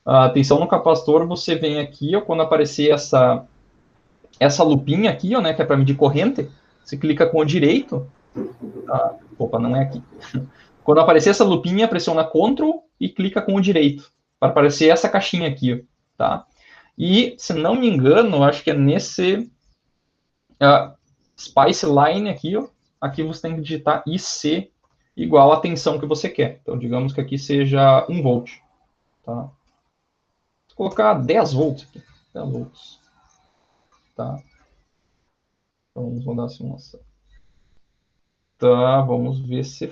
A: A tensão no capacitor, você vem aqui, ó, quando aparecer essa lupinha aqui, ó, né, que é para medir corrente, você clica com o direito, tá? Opa, não é aqui. Quando aparecer essa lupinha, pressiona Ctrl e clica com o direito, para aparecer essa caixinha aqui, tá? E, se não me engano, acho que é nesse Spice Line aqui, ó, aqui você tem que digitar IC igual a tensão que você quer. Então, digamos que aqui seja 1 volt, tá? Vou colocar 10 volts aqui, 10 volts, tá? Então, vamos rodar a simulação. Tá, vamos ver se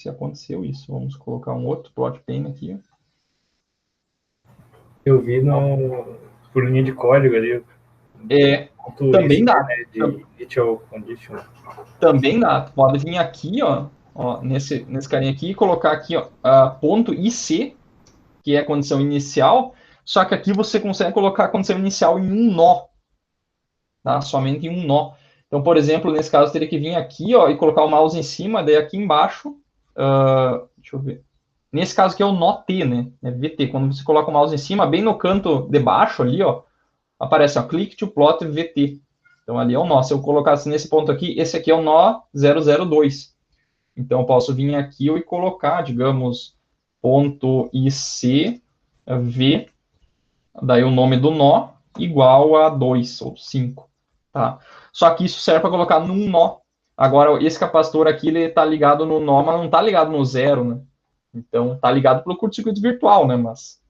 A: aconteceu isso. Vamos colocar um outro plot pane aqui.
B: Eu vi por linha de código ali.
A: Também dá.
B: Né, de initial condition.
A: Também dá. Tu pode vir aqui, ó nesse carinha aqui e colocar aqui, ó, ponto IC, que é a condição inicial, só que aqui você consegue colocar a condição inicial em um nó, tá? Somente em um nó. Então, por exemplo, nesse caso, eu teria que vir aqui, ó, e colocar o mouse em cima, daí aqui embaixo, deixa eu ver. Nesse caso aqui é o nó T, né? É VT. Quando você coloca o mouse em cima, bem no canto de baixo ali, ó, aparece, ó, click to plot VT. Então, ali é o nó. Se eu colocasse nesse ponto aqui, esse aqui é o nó 002. Então, eu posso vir aqui e colocar, digamos, ponto IC, V, daí o nome do nó, igual a 2 ou 5, tá? Só que isso serve para colocar num nó. Agora, esse capacitor aqui, ele está ligado no nó, mas não está ligado no zero, né? Então, está ligado pelo curto-circuito virtual, né? Mas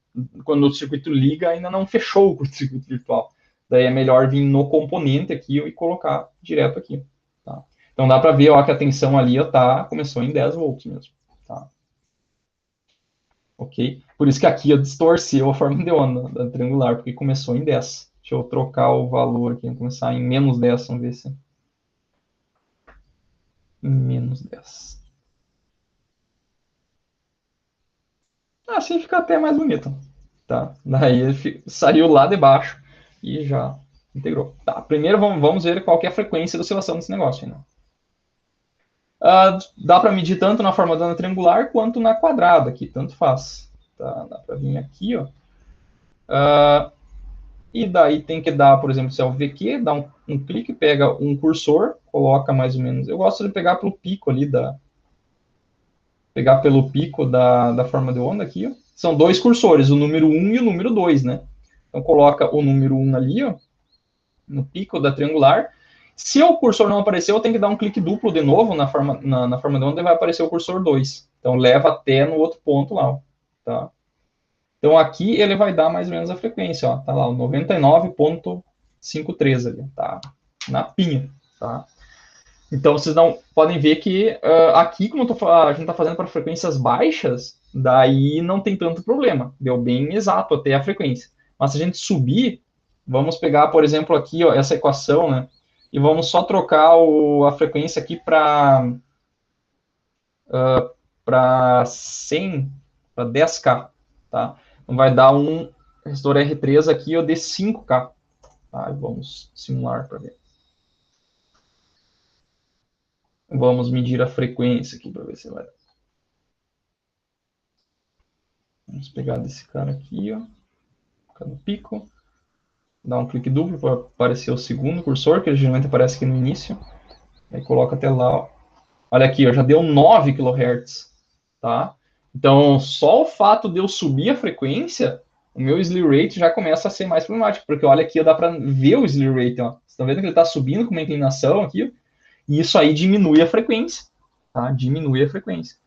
A: quando o circuito liga, ainda não fechou o curto-circuito virtual. Daí é melhor vir no componente aqui e colocar direto aqui, tá? Então, dá para ver, ó, que a tensão ali, ó, começou em 10 volts mesmo, tá? Ok? Por isso que aqui eu distorci a forma de onda da triangular, porque começou em 10. Deixa eu trocar o valor aqui, vamos começar em menos 10, vamos ver se... Menos 10. Assim fica até mais bonito, tá? Daí ele saiu lá de baixo e já integrou. Tá, primeiro vamos ver qual que é a frequência de oscilação desse negócio, né? Dá para medir tanto na forma da onda triangular quanto na quadrada aqui, tanto faz. Tá? Dá para vir aqui, ó. E daí tem que dar, por exemplo, se é o VQ, dá um clique, pega um cursor, coloca mais ou menos... Eu gosto de pegar pelo pico ali pegar pelo pico da forma de onda aqui, ó. São dois cursores, o número 1 e o número 2, né? Então coloca o número 1 ali, ó, no pico da triangular. Se o cursor não apareceu, eu tenho que dar um clique duplo de novo na forma de onda e vai aparecer o cursor 2. Então leva até no outro ponto lá, ó, tá? Então, aqui ele vai dar mais ou menos a frequência, ó. Tá lá, o 99,53 ali, tá? Na pinha, tá? Então, vocês não podem ver que aqui, como a gente tá fazendo para frequências baixas, daí não tem tanto problema. Deu bem exato até a frequência. Mas se a gente subir, vamos pegar, por exemplo, aqui, ó, essa equação, né? E vamos só trocar a frequência aqui para 100, para 10K, tá? Então, vai dar um resistor R3 aqui, ó, de 5K. Tá? Vamos simular para ver. Vamos medir a frequência aqui para ver se vai. Vamos pegar desse cara aqui, ó. Cada pico. Dá um clique duplo para aparecer o segundo cursor, que geralmente aparece aqui no início. Aí coloca até lá, ó. Olha aqui, ó, já deu 9 kHz, tá? Então, só o fato de eu subir a frequência, o meu slew rate já começa a ser mais problemático, porque olha aqui, ó, dá para ver o slew rate, ó. Vocês estão vendo que ele está subindo com uma inclinação aqui, ó, e isso aí diminui a frequência, tá? Diminui a frequência,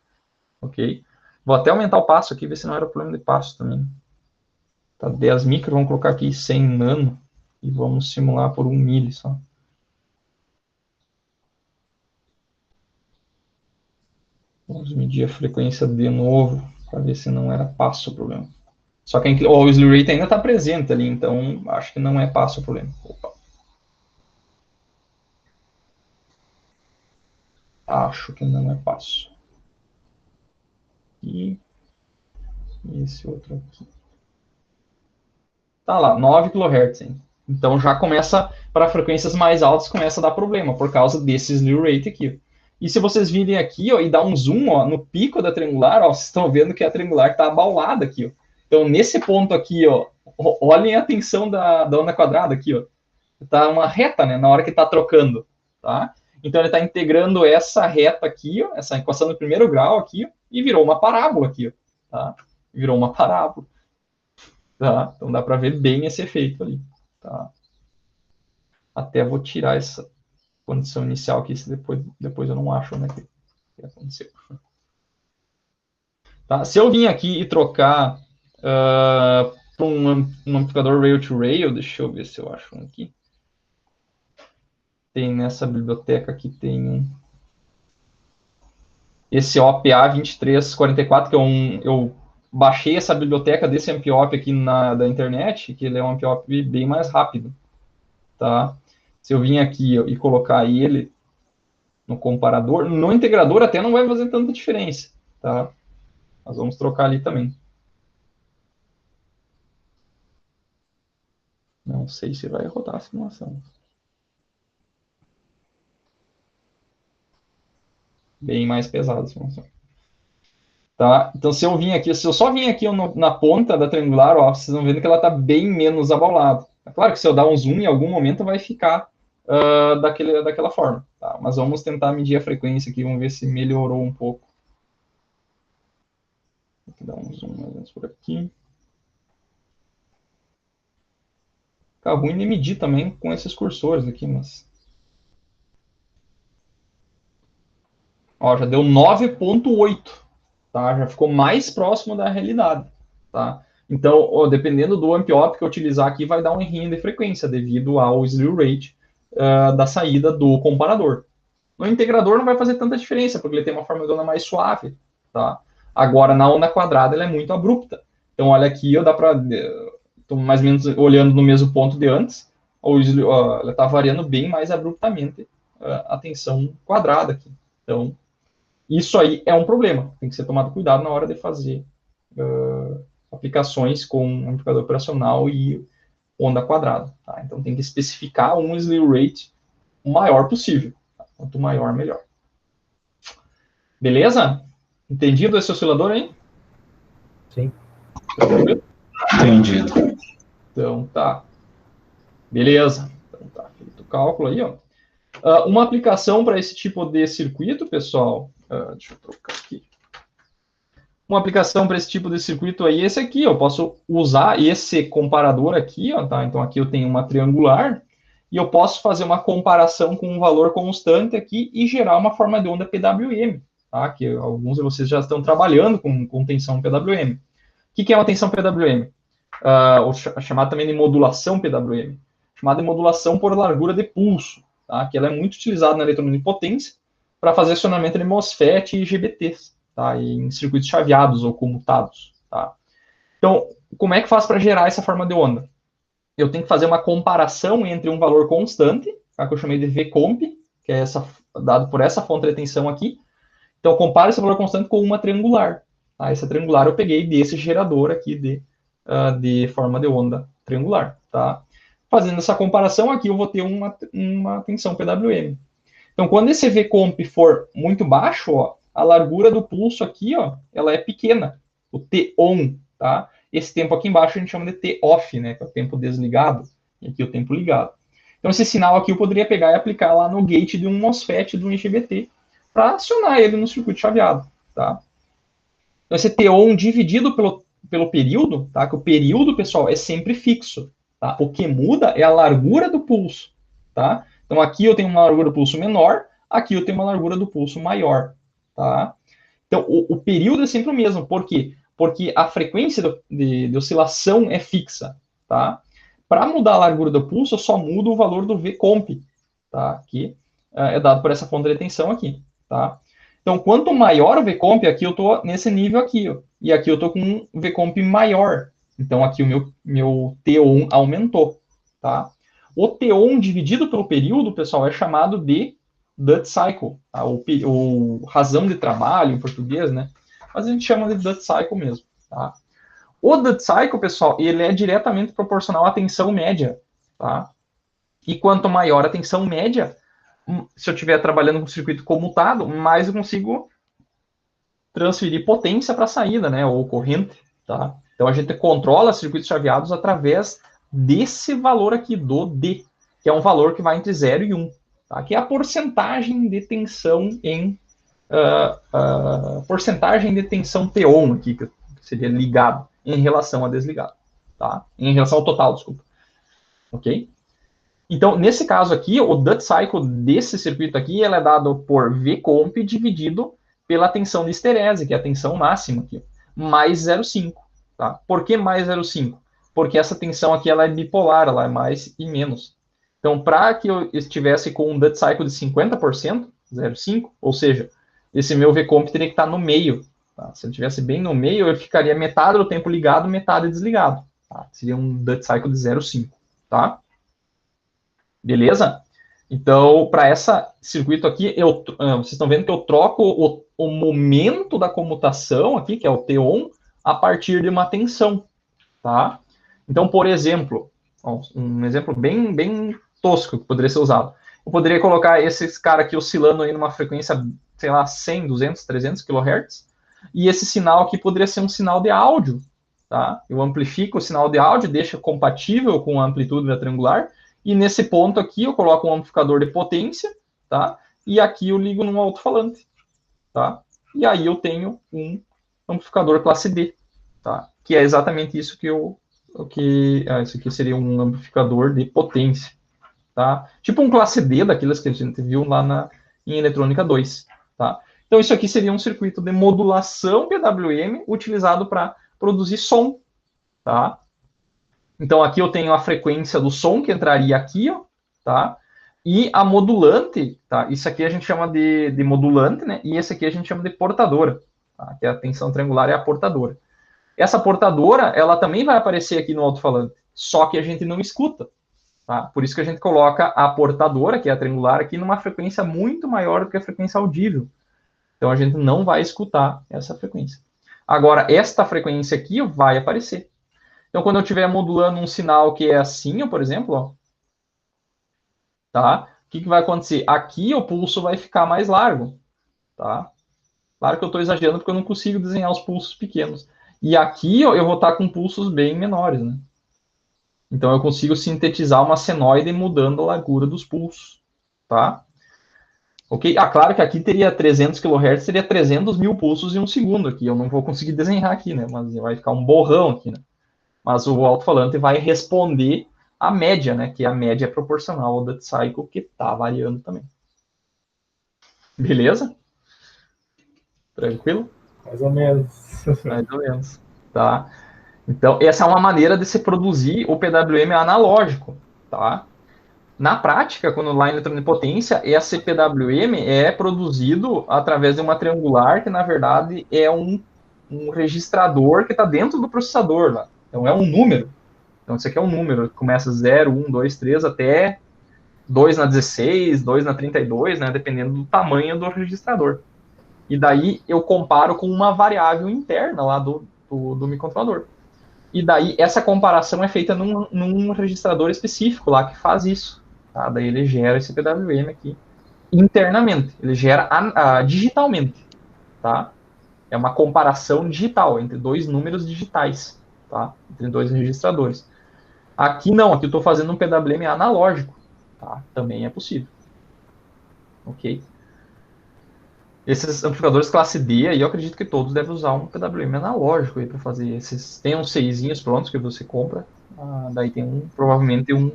A: ok? Vou até aumentar o passo aqui, ver se não era problema de passo também. Tá, 10 micro, vamos colocar aqui 100 nano, e vamos simular por 1 mili só. Vamos medir a frequência de novo, para ver se não era passo o problema. Só que o slew rate ainda está presente ali, então acho que não é passo o problema. Opa. Acho que não é passo. E esse outro aqui. Tá lá, 9 kHz, hein? Então já começa, para frequências mais altas, começa a dar problema, por causa desse slew rate aqui. E se vocês virem aqui, ó, e dar um zoom, ó, no pico da triangular, ó, vocês estão vendo que a triangular está abaulada aqui, ó. Então, nesse ponto aqui, ó, olhem a tensão da onda quadrada aqui, ó. Tá uma reta, né, na hora que está trocando, tá? Então, ele está integrando essa reta aqui, ó, essa equação do primeiro grau aqui, ó, e virou uma parábola aqui, ó, tá? Virou uma parábola. Tá? Então dá para ver bem esse efeito ali. Tá? Até vou tirar essa condição inicial aqui, se depois eu não acho onde é que aconteceu. Tá? Se eu vim aqui e trocar para um amplificador rail-to-rail, deixa eu ver se eu acho um aqui. Tem nessa biblioteca aqui, tem esse OPA 2344, que eu baixei essa biblioteca desse amp-op aqui da internet, que ele é um amp-op bem mais rápido, tá? Se eu vim aqui e colocar ele no comparador, no integrador até não vai fazer tanta diferença, tá? Nós vamos trocar ali também. Não sei se vai rodar a simulação. Bem mais pesado a simulação. Tá? Então, se eu só vim aqui na ponta da triangular, ó, vocês vão vendo que ela está bem menos abaulada. É claro que se eu dar um zoom, em algum momento vai ficar daquela forma. Tá? Mas vamos tentar medir a frequência aqui, vamos ver se melhorou um pouco. Vou dar um zoom mais ou menos por aqui. Fica ruim de medir também com esses cursores aqui, mas... Ó, já deu 9.8. Tá? Já ficou mais próximo da realidade, tá? Então, ó, dependendo do amp-op que eu utilizar aqui, vai dar um errinho de frequência, devido ao slew rate da saída do comparador. No integrador não vai fazer tanta diferença, porque ele tem uma forma de onda mais suave, tá? Agora, na onda quadrada, ela é muito abrupta. Então, olha aqui, dá para... Estou mais ou menos olhando no mesmo ponto de antes, ela está variando bem mais abruptamente a tensão quadrada aqui. Então, isso aí é um problema, tem que ser tomado cuidado na hora de fazer aplicações com um amplificador operacional e onda quadrada. Tá? Então tem que especificar um slew rate o maior possível. Tá? Quanto maior, melhor. Beleza? Entendido esse oscilador aí?
B: Sim.
C: Entendido.
A: Então tá. Beleza. Então tá feito o cálculo aí, ó. Uma aplicação para esse tipo de circuito, pessoal, deixa eu trocar aqui. Uma aplicação para esse tipo de circuito aí, esse aqui, eu posso usar esse comparador aqui, ó, tá? Então aqui eu tenho uma triangular e eu posso fazer uma comparação com um valor constante aqui e gerar uma forma de onda PWM, tá? Que alguns de vocês já estão trabalhando com tensão PWM. O que é uma tensão PWM? Chamada também de modulação PWM, chamada de modulação por largura de pulso. Tá? Que ela é muito utilizada na eletromonipotência para fazer acionamento de MOSFET e IGBTs, tá? E em circuitos chaveados ou comutados. Tá? Então, como é que faz para gerar essa forma de onda? Eu tenho que fazer uma comparação entre um valor constante, tá? Que eu chamei de VComp, que é dado por essa fonte de tensão aqui. Então, eu comparo esse valor constante com uma triangular. Tá? Essa triangular eu peguei desse gerador aqui de forma de onda triangular. Tá? Fazendo essa comparação aqui, eu vou ter uma tensão PWM. Então, quando esse VComp for muito baixo, ó, a largura do pulso aqui, ó, ela é pequena. O T-on tá? Esse tempo aqui embaixo a gente chama de T-off, né? Que é o tempo desligado, e aqui o tempo ligado. Então, esse sinal aqui eu poderia pegar e aplicar lá no gate de um MOSFET, de um IGBT, para acionar ele no circuito chaveado, tá? Então, esse T-on dividido pelo período, tá? Que o período, pessoal, é sempre fixo, tá? O que muda é a largura do pulso, tá? Então, aqui eu tenho uma largura do pulso menor, aqui eu tenho uma largura do pulso maior, tá? Então, o período é sempre o mesmo. Por quê? Porque a frequência de oscilação é fixa, tá? Para mudar a largura do pulso, eu só mudo o valor do Vcomp, tá? Que é dado por essa fonte de tensão aqui, tá? Então, quanto maior o Vcomp, aqui eu estou nesse nível aqui, ó, e aqui eu estou com um Vcomp maior. Então, aqui o meu T1 aumentou, tá? O T1 dividido pelo período, pessoal, é chamado de Duty Cycle, tá? ou razão de trabalho em português, né? Mas a gente chama de Duty Cycle mesmo, tá? O Duty Cycle, pessoal, ele é diretamente proporcional à tensão média, tá? E quanto maior a tensão média, se eu estiver trabalhando com circuito comutado, mais eu consigo transferir potência para a saída, né? Ou corrente, tá? Então a gente controla circuitos chaveados através desse valor aqui, do D, que é um valor que vai entre 0 e 1, tá? Que é a porcentagem de tensão em porcentagem de tensão T-on aqui, que seria ligado em relação a desligado, tá? Em relação ao total, desculpa. Ok? Então, nesse caso aqui, o Duty Cycle desse circuito aqui, ele é dado por Vcomp dividido pela tensão de histerese, que é a tensão máxima aqui, mais 0,5, tá? Por que mais 0,5? Porque essa tensão aqui, ela é bipolar, ela é mais e menos. Então, para que eu estivesse com um Duty Cycle de 50%, 0,5, ou seja, esse meu Vcomp teria que estar no meio, tá? Se ele estivesse bem no meio, eu ficaria metade do tempo ligado, metade desligado, tá? Seria um Duty Cycle de 0,5, tá? Beleza? Então, para esse circuito aqui, vocês estão vendo que eu troco o momento da comutação aqui, que é o T-on, a partir de uma tensão, tá? Então, por exemplo, um exemplo bem tosco que poderia ser usado. Eu poderia colocar esse cara aqui oscilando aí numa frequência, sei lá, 100, 200, 300 kHz, e esse sinal aqui poderia ser um sinal de áudio, tá? Eu amplifico o sinal de áudio, deixo compatível com a amplitude da triangular, e nesse ponto aqui eu coloco um amplificador de potência, tá? E aqui eu ligo num alto-falante, tá? E aí eu tenho um amplificador classe D, tá? Que é exatamente isso isso aqui seria um amplificador de potência, tá? Tipo um classe D, daqueles que a gente viu lá em eletrônica 2, tá? Então isso aqui seria um circuito de modulação PWM utilizado para produzir som, tá? Então, aqui eu tenho a frequência do som, que entraria aqui, ó, tá? E a modulante, tá? Isso aqui a gente chama de modulante, né? E esse aqui a gente chama de portadora, tá? Que a tensão triangular é a portadora. Essa portadora, ela também vai aparecer aqui no alto-falante, só que a gente não escuta, tá? Por isso que a gente coloca a portadora, que é a triangular, aqui numa frequência muito maior do que a frequência audível. Então, a gente não vai escutar essa frequência. Agora, esta frequência aqui vai aparecer. Então, quando eu estiver modulando um sinal que é assim, ó, por exemplo, ó, tá? O que vai acontecer? Aqui o pulso vai ficar mais largo, tá? Claro que eu estou exagerando porque eu não consigo desenhar os pulsos pequenos. E aqui ó, eu vou estar com pulsos bem menores, né? Então, eu consigo sintetizar uma senoide mudando a largura dos pulsos, tá? Ok? Ah, claro que aqui teria 300 kHz, seria 300 mil pulsos em um segundo aqui. Eu não vou conseguir desenhar aqui, né? Mas vai ficar um borrão aqui, né? Mas o alto-falante vai responder a média, né? Que a média é proporcional ao Duty Cycle, que está variando também. Beleza? Tranquilo?
B: Mais ou menos.
A: Mais ou menos. Tá? Então, essa é uma maneira de se produzir o PWM analógico, tá? Na prática, quando lá em eletroonipotência, esse PWM é produzido através de uma triangular, que na verdade é um registrador que está dentro do processador lá. Então, é um número. Então, isso aqui é um número que começa 0, 1, 2, 3, até 2 na 16, 2 na 32, né, dependendo do tamanho do registrador. E daí, eu comparo com uma variável interna lá do microcontrolador. E daí, essa comparação é feita num registrador específico lá, que faz isso. Tá? Daí, ele gera esse PWM aqui internamente. Ele gera digitalmente. Tá? É uma comparação digital entre dois números digitais, tá? Entre dois registradores. Aqui não, aqui eu estou fazendo um PWM analógico, tá? Também é possível. Ok? Esses amplificadores classe D, aí eu acredito que todos devem usar um PWM analógico para fazer esses. Tem uns 6 prontos que você compra, daí tem provavelmente um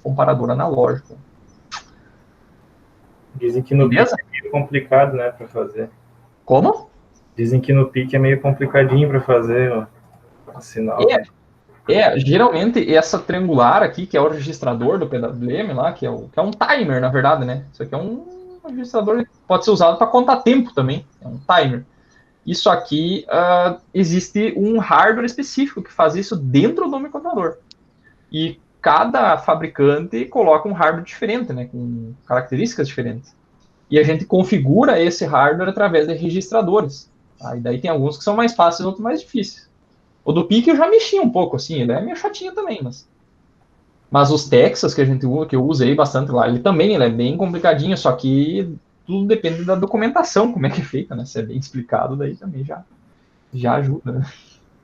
A: comparador analógico.
B: Dizem que no
A: Beleza?
B: PIC é meio complicado, né, para fazer.
A: Como?
B: Dizem que no PIC é meio complicadinho para fazer o sinal.
A: Geralmente essa triangular aqui, que é o registrador do PWM lá, que é um timer, na verdade, né? Isso aqui é um registrador que pode ser usado para contar tempo também, é um timer. Isso aqui, existe um hardware específico que faz isso dentro do microcontrolador. E cada fabricante coloca um hardware diferente, né, com características diferentes. E a gente configura esse hardware através de registradores. Tá? E daí tem alguns que são mais fáceis, outros mais difíceis. O do PIC eu já mexi um pouco, assim, ele é meio chatinho também, mas os Texas que eu usei bastante lá, ele é bem complicadinho, só que tudo depende da documentação, como é que é feita, né? Se é bem explicado, daí também já ajuda, né?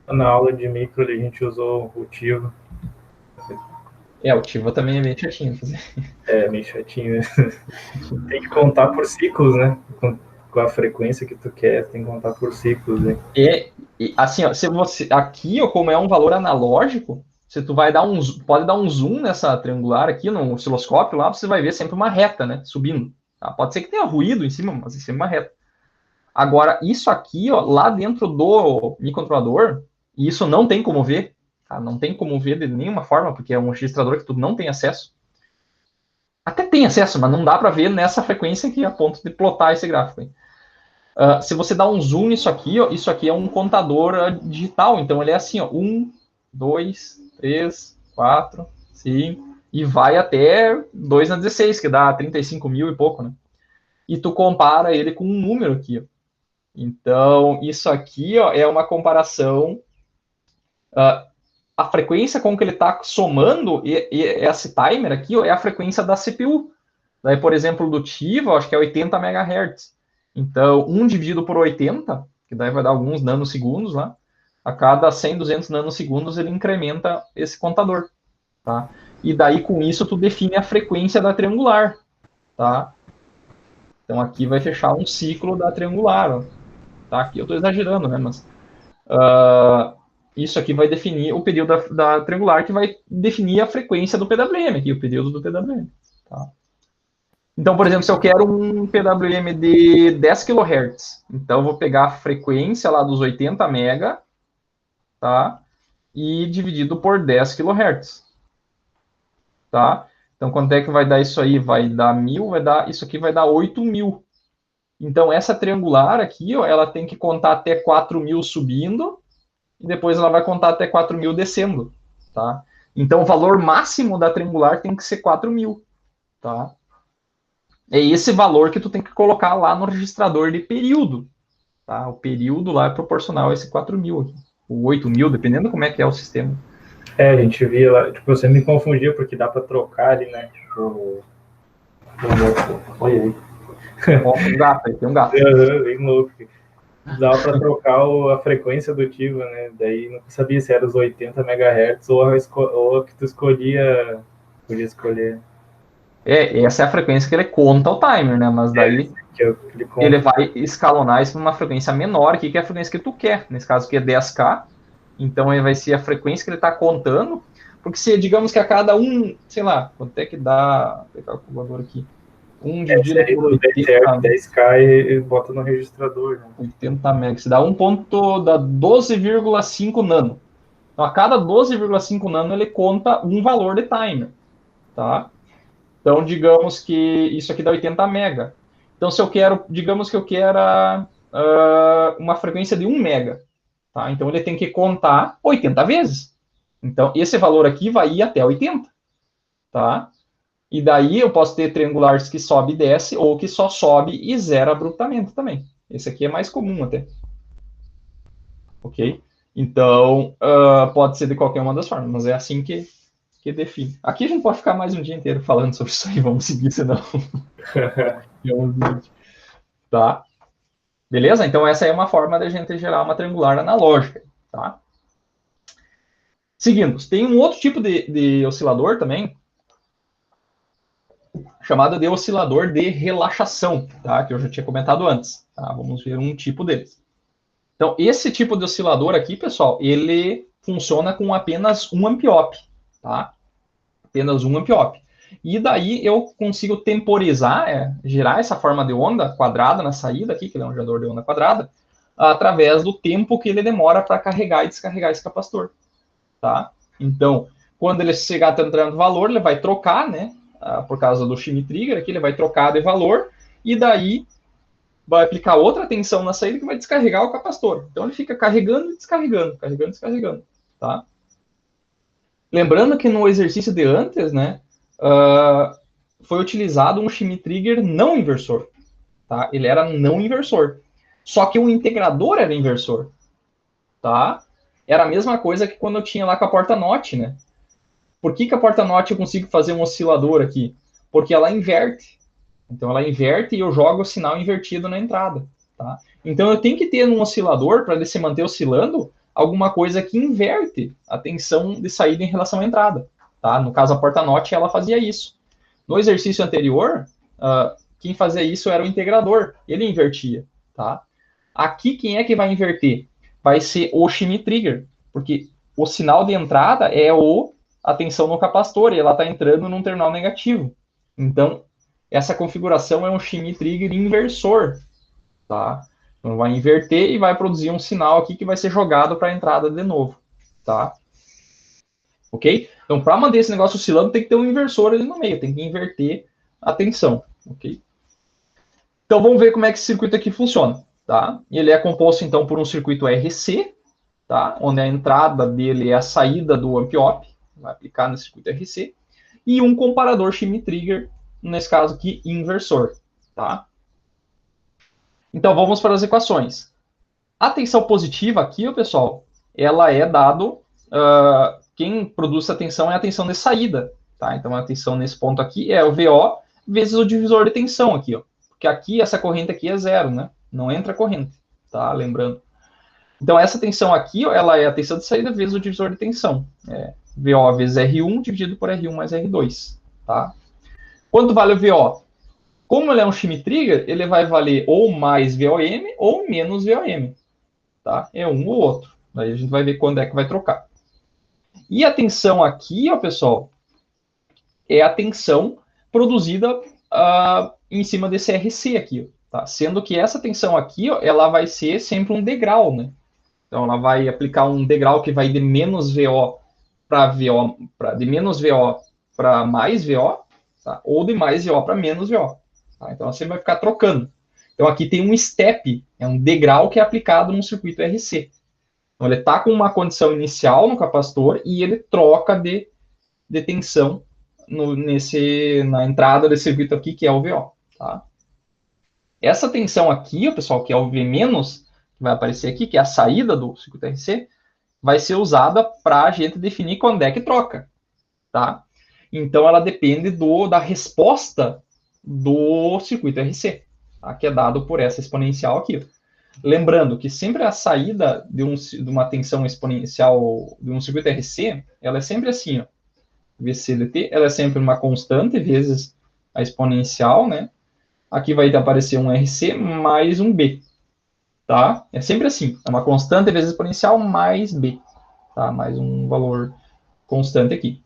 B: Na aula de micro a gente usou o TIVA.
A: O TIVA também é bem chatinho fazer.
B: É, meio chatinho. Tem que contar por ciclos, né? Com a frequência que tu quer, tem que contar por ciclos, né?
A: Assim, ó, se você aqui, ó, como é um valor analógico, se tu vai pode dar um zoom nessa triangular aqui no osciloscópio lá, você vai ver sempre uma reta, né, subindo. Tá? Pode ser que tenha ruído em cima, mas é sempre uma reta. Agora, isso aqui, ó, lá dentro do microcontrolador, e isso não tem como ver, tá? Não tem como ver de nenhuma forma, porque é um registrador que tu não tem acesso. Até tem acesso, mas não dá para ver nessa frequência aqui a ponto de plotar esse gráfico. Se você dá um zoom nisso aqui, ó, isso aqui é um contador digital, então ele é assim, ó, 1, 2, 3, 4, 5, e vai até 2 na 16, que dá 35 mil e pouco, né? E tu compara ele com um número aqui, ó. Então, isso aqui, ó, é uma comparação, a frequência com que ele está somando esse timer aqui, ó, é a frequência da CPU. Daí, por exemplo, do TIVA, acho que é 80 MHz. Então, 1 dividido por 80, que daí vai dar alguns nanosegundos lá, a cada 100, 200 nanosegundos ele incrementa esse contador, tá? E daí, com isso, tu define a frequência da triangular, tá? Então, aqui vai fechar um ciclo da triangular, ó. Tá? Aqui eu estou exagerando, né? Mas isso aqui vai definir o período da triangular, que vai definir a frequência do PWM, aqui, o período do PWM, tá? Então, por exemplo, se eu quero um PWM de 10 kHz, então eu vou pegar a frequência lá dos 80 MB, tá? E dividido por 10 kHz, tá? Então, quanto é que vai dar isso aí? Vai dar 1.000, isso aqui vai dar 8.000. Então, essa triangular aqui, ó, ela tem que contar até 4.000 subindo, e depois ela vai contar até 4.000 descendo, tá? Então, o valor máximo da triangular tem que ser 4.000, tá? É esse valor que tu tem que colocar lá no registrador de período, tá? O período lá é proporcional a esse 4.000 aqui, ou 8.000, dependendo como é que é o sistema.
B: A gente via lá, tipo, eu sempre me confundia, porque dá para trocar ali, né? Tipo, olha aí.
A: Ó, um gato aí, tem um gato.
B: Bem louco. Dava para trocar a frequência do TIVA, né? Daí não sabia se era os 80 MHz ou a que tu podia escolher.
A: Essa é a frequência que ele conta o timer, né? Mas daí ele vai escalonar isso para uma frequência menor, que é a frequência que tu quer. Nesse caso aqui é 10K, então ele vai ser a frequência que ele está contando, porque se, digamos que a cada sei lá, quanto é que dá, vou pegar o calculador aqui, 1 dividido por 80,
B: 10K e bota no registrador. Né?
A: 80 MB, se dá 12,5 nano. Então, a cada 12,5 nano, ele conta um valor de timer, tá? Então, digamos que isso aqui dá 80 mega. Então, se eu quero, digamos que eu quero uma frequência de 1 mega, tá? Então, ele tem que contar 80 vezes. Então, esse valor aqui vai ir até 80, tá? E daí eu posso ter triangulares que sobe e desce, ou que só sobe e zera abruptamente também. Esse aqui é mais comum até. Ok? Então, pode ser de qualquer uma das formas, mas é assim que define. Aqui a gente pode ficar mais um dia inteiro falando sobre isso aí, vamos seguir, senão. Tá? Beleza? Então, essa é uma forma da gente gerar uma triangular analógica, tá? Seguindo, tem um outro tipo de oscilador também, chamado de oscilador de relaxação, tá? Que eu já tinha comentado antes, tá? Vamos ver um tipo deles. Então, esse tipo de oscilador aqui, pessoal, ele funciona com apenas um ampliop, tá? Apenas um ampliop. E daí eu consigo temporizar, gerar essa forma de onda quadrada na saída aqui, que ele é um gerador de onda quadrada, através do tempo que ele demora para carregar e descarregar esse capacitor, tá? Então, quando ele chegar a determinado valor, ele vai trocar, né? Por causa do shimmy trigger aqui, ele vai trocar de valor, e daí vai aplicar outra tensão na saída que vai descarregar o capacitor. Então ele fica carregando e descarregando, carregando e descarregando, tá? Lembrando que no exercício de antes, né, foi utilizado um shimmy trigger não inversor, tá? Ele era não inversor. Só que o integrador era inversor, tá? Era a mesma coisa que quando eu tinha lá com a porta-note, né? Por que a porta-note eu consigo fazer um oscilador aqui? Porque ela inverte. Então ela inverte e eu jogo o sinal invertido na entrada, tá? Então eu tenho que ter num oscilador, para ele se manter oscilando, alguma coisa que inverte a tensão de saída em relação à entrada, tá? No caso a porta-note ela fazia isso. No exercício anterior, quem fazia isso era o integrador, ele invertia, tá? Aqui quem é que vai inverter? Vai ser o shimmy trigger, porque o sinal de entrada é a tensão no capacitor e ela está entrando num terminal negativo. Então essa configuração é um shimmy trigger inversor, tá? Então vai inverter e vai produzir um sinal aqui que vai ser jogado para a entrada de novo, tá? Ok? Então, para manter esse negócio oscilando, tem que ter um inversor ali no meio, tem que inverter a tensão, ok? Então, vamos ver como é que esse circuito aqui funciona, tá? Ele é composto, então, por um circuito RC, tá? Onde a entrada dele é a saída do ampliop, vai aplicar no circuito RC, e um comparador shimmy trigger, nesse caso aqui, inversor, tá? Então, vamos para as equações. A tensão positiva aqui, pessoal, ela é dado... quem produz a tensão é a tensão de saída, tá? Então, a tensão nesse ponto aqui é o VO vezes o divisor de tensão aqui, ó. Porque aqui, essa corrente aqui é zero, né? Não entra corrente, tá? Lembrando. Então, essa tensão aqui, ó, ela é a tensão de saída vezes o divisor de tensão. VO vezes R1 dividido por R1 mais R2, tá? Quanto vale o VO? Como ele é um shimmy trigger, ele vai valer ou mais VOM ou menos VOM, tá? É um ou outro. Daí a gente vai ver quando é que vai trocar. E a tensão aqui, ó, pessoal, é a tensão produzida em cima desse RC aqui, ó, tá? Sendo que essa tensão aqui, ó, ela vai ser sempre um degrau, né? Então ela vai aplicar um degrau que vai de menos VO para VO, de menos VO para mais VO, tá? Ou de mais VO para menos VO. Tá? Então você vai ficar trocando. Então aqui tem um step, é um degrau que é aplicado no circuito RC. Então ele está com uma condição inicial no capacitor e ele troca de tensão na entrada desse circuito aqui, que é o VO. Tá? Essa tensão aqui, pessoal, que é o V-, que vai aparecer aqui, que é a saída do circuito RC, vai ser usada para a gente definir quando é que troca. Tá? Então ela depende da resposta do circuito RC, tá? Que é dado por essa exponencial aqui. Lembrando que sempre a saída de uma tensão exponencial de um circuito RC, ela é sempre assim, ó. VC/dt, ela é sempre uma constante vezes a exponencial, né? Aqui vai aparecer um RC mais um B, tá? É sempre assim, é uma constante vezes exponencial mais B, tá? Mais um valor constante aqui.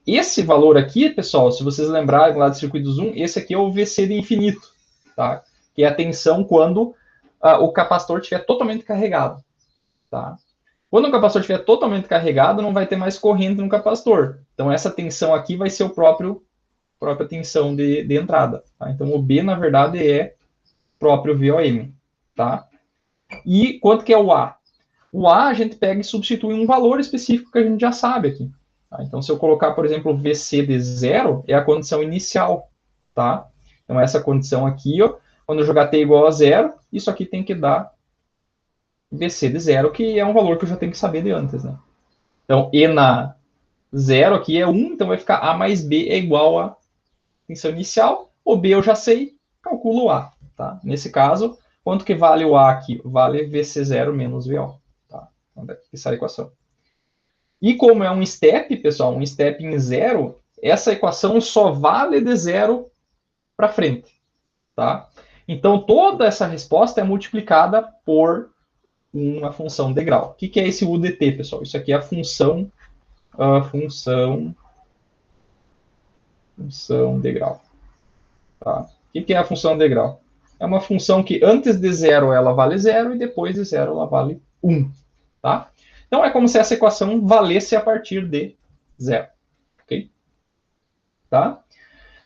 A: Esse valor aqui, pessoal, se vocês lembrarem lá do circuito zoom, esse aqui é o VC de infinito, tá? Que é a tensão quando o capacitor estiver totalmente carregado, tá? Quando o capacitor estiver totalmente carregado, não vai ter mais corrente no capacitor. Então, essa tensão aqui vai ser a própria tensão de entrada, tá? Então, o B, na verdade, é próprio VOM, tá? E quanto que é o A? O A, a gente pega e substitui um valor específico que a gente já sabe aqui. Tá? Então, se eu colocar, por exemplo, VC de 0, é a condição inicial, tá? Então, essa condição aqui, ó, quando eu jogar T igual a 0, isso aqui tem que dar VC de 0, que é um valor que eu já tenho que saber de antes, né? Então, E na 0 aqui é 1, então vai ficar A mais B é igual a tensão inicial. O B eu já sei, calculo A, tá? Nesse caso, Quanto que vale o A aqui? Vale VC0 menos VO. Tá? Então, daqui essa é a equação. E como é um step, pessoal, um step em zero, essa equação só vale de zero para frente. Tá? Então, toda essa resposta é multiplicada por uma função de grau. O que é esse UDT, pessoal? Isso aqui é a função de grau. Tá? O que é a função de grau? É uma função que antes de zero ela vale zero e depois de zero ela vale 1. Tá? Então é como se essa equação valesse a partir de zero. Ok? Tá?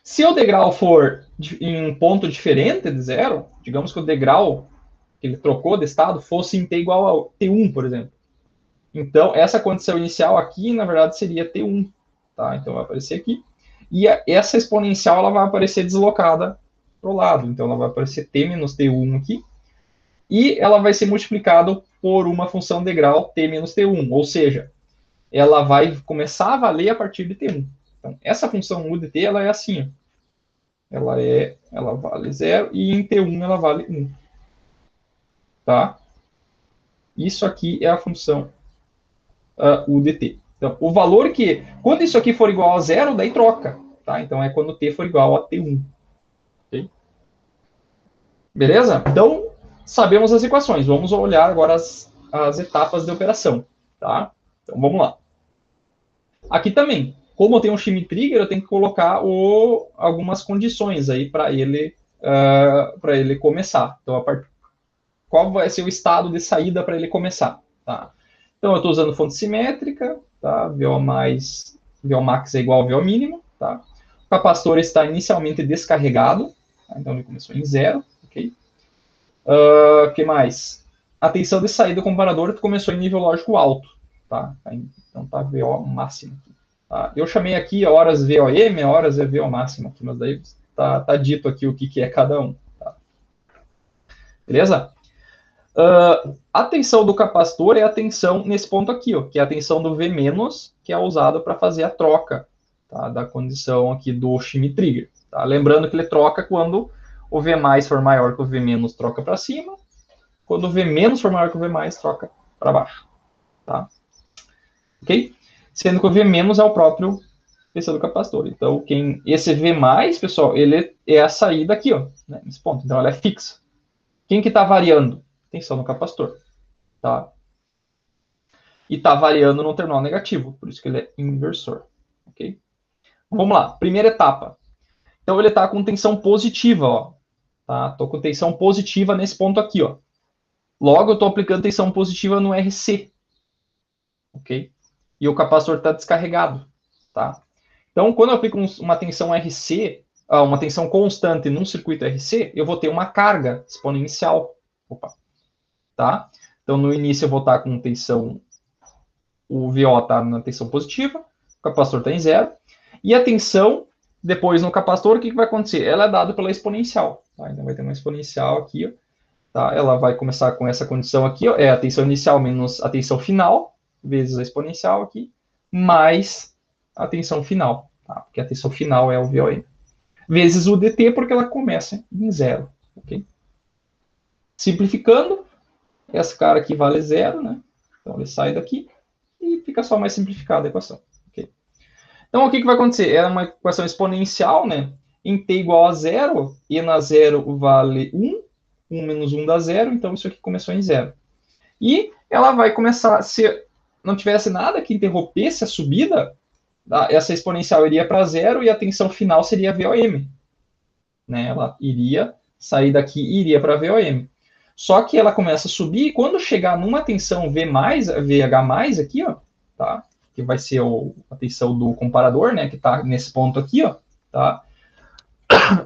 A: Se o degrau for em um ponto diferente de zero, digamos que o degrau que ele trocou de estado fosse em t igual a t1, por exemplo. Então, essa condição inicial aqui, na verdade, seria t1. Tá? Então, vai aparecer aqui. E essa exponencial ela vai aparecer deslocada para o lado. Então, ela vai aparecer t menos t1 aqui. E ela vai ser multiplicada por uma função de grau t menos t1. Ou seja, ela vai começar a valer a partir de t1. Então, essa função u de t, ela é assim. Ela vale 0 e em t1 ela vale 1. Tá? Isso aqui é a função u de t. Então, o valor que... Quando isso aqui for igual a 0, daí troca. Tá? Então, é quando t for igual a t1. Okay? Beleza? Então, sabemos as equações. Vamos olhar agora as etapas de operação. Tá? Então, vamos lá. Aqui também, como eu tenho um shim trigger, eu tenho que colocar algumas condições aí para ele começar. Então, qual vai ser o estado de saída para ele começar? Tá? Então, eu estou usando fonte simétrica, tá? VO max é igual a VO mínimo. Tá? O capacitor está inicialmente descarregado, tá? Então ele começou em 0. Ok? Que mais? A tensão de saída do comparador começou em nível lógico alto. Tá? Então tá VO máximo. Tá? Eu chamei aqui horas VOM, horas é VO máximo aqui, mas daí tá dito aqui o que é cada um. Tá? Beleza? A tensão do capacitor é a tensão nesse ponto aqui, ó, que é a tensão do V-, que é usado para fazer a troca, tá, da condição aqui do shim trigger. Tá? Lembrando que ele troca quando o V- for maior que o V-, troca para cima. Quando o V- for maior que o V+, troca para baixo. Tá? Ok? Sendo que o V- é o próprio tensão do capacitor. Então, esse V+, pessoal, ele é a saída aqui, ó, né, nesse ponto. Então, ela é fixa. Quem que está variando? Tensão no capacitor. Tá? E está variando no terminal negativo, por isso que ele é inversor. Ok? Vamos lá, primeira etapa. Então, ele está com tensão positiva, ó. Tá? Estou com tensão positiva nesse ponto aqui, ó. Logo, eu estou aplicando tensão positiva no RC. Ok? E o capacitor está descarregado. Tá? Então, quando eu aplico uma tensão RC, uma tensão constante num circuito RC, eu vou ter uma carga exponencial. Opa. Tá? Então, no início eu vou estar com tensão, o VO está na tensão positiva, o capacitor está em 0, e a tensão, depois no capacitor, o que vai acontecer? Ela é dada pela exponencial. Tá? Então, vai ter uma exponencial aqui, ó, tá? Ela vai começar com essa condição aqui, ó, é a tensão inicial menos a tensão final, vezes a exponencial aqui, mais a tensão final, tá? Porque a tensão final é o VOM. Vezes o DT, porque ela começa em 0. Okay? Simplificando, esse cara aqui vale 0, né? Então ele sai daqui e fica só mais simplificada a equação. Okay? Então o que vai acontecer? É uma equação exponencial, né? Em t igual a 0, e na 0 vale 1, 1 menos 1 dá 0, então isso aqui começou em 0. E ela vai começar, se não tivesse nada que interrompesse a subida, essa exponencial iria para 0 e a tensão final seria VOM. Né? Ela iria sair daqui e iria para VOM. Só que ela começa a subir e quando chegar numa tensão VH+, aqui, ó, tá? Que vai ser a tensão do comparador, né? Que está nesse ponto aqui, ó, tá?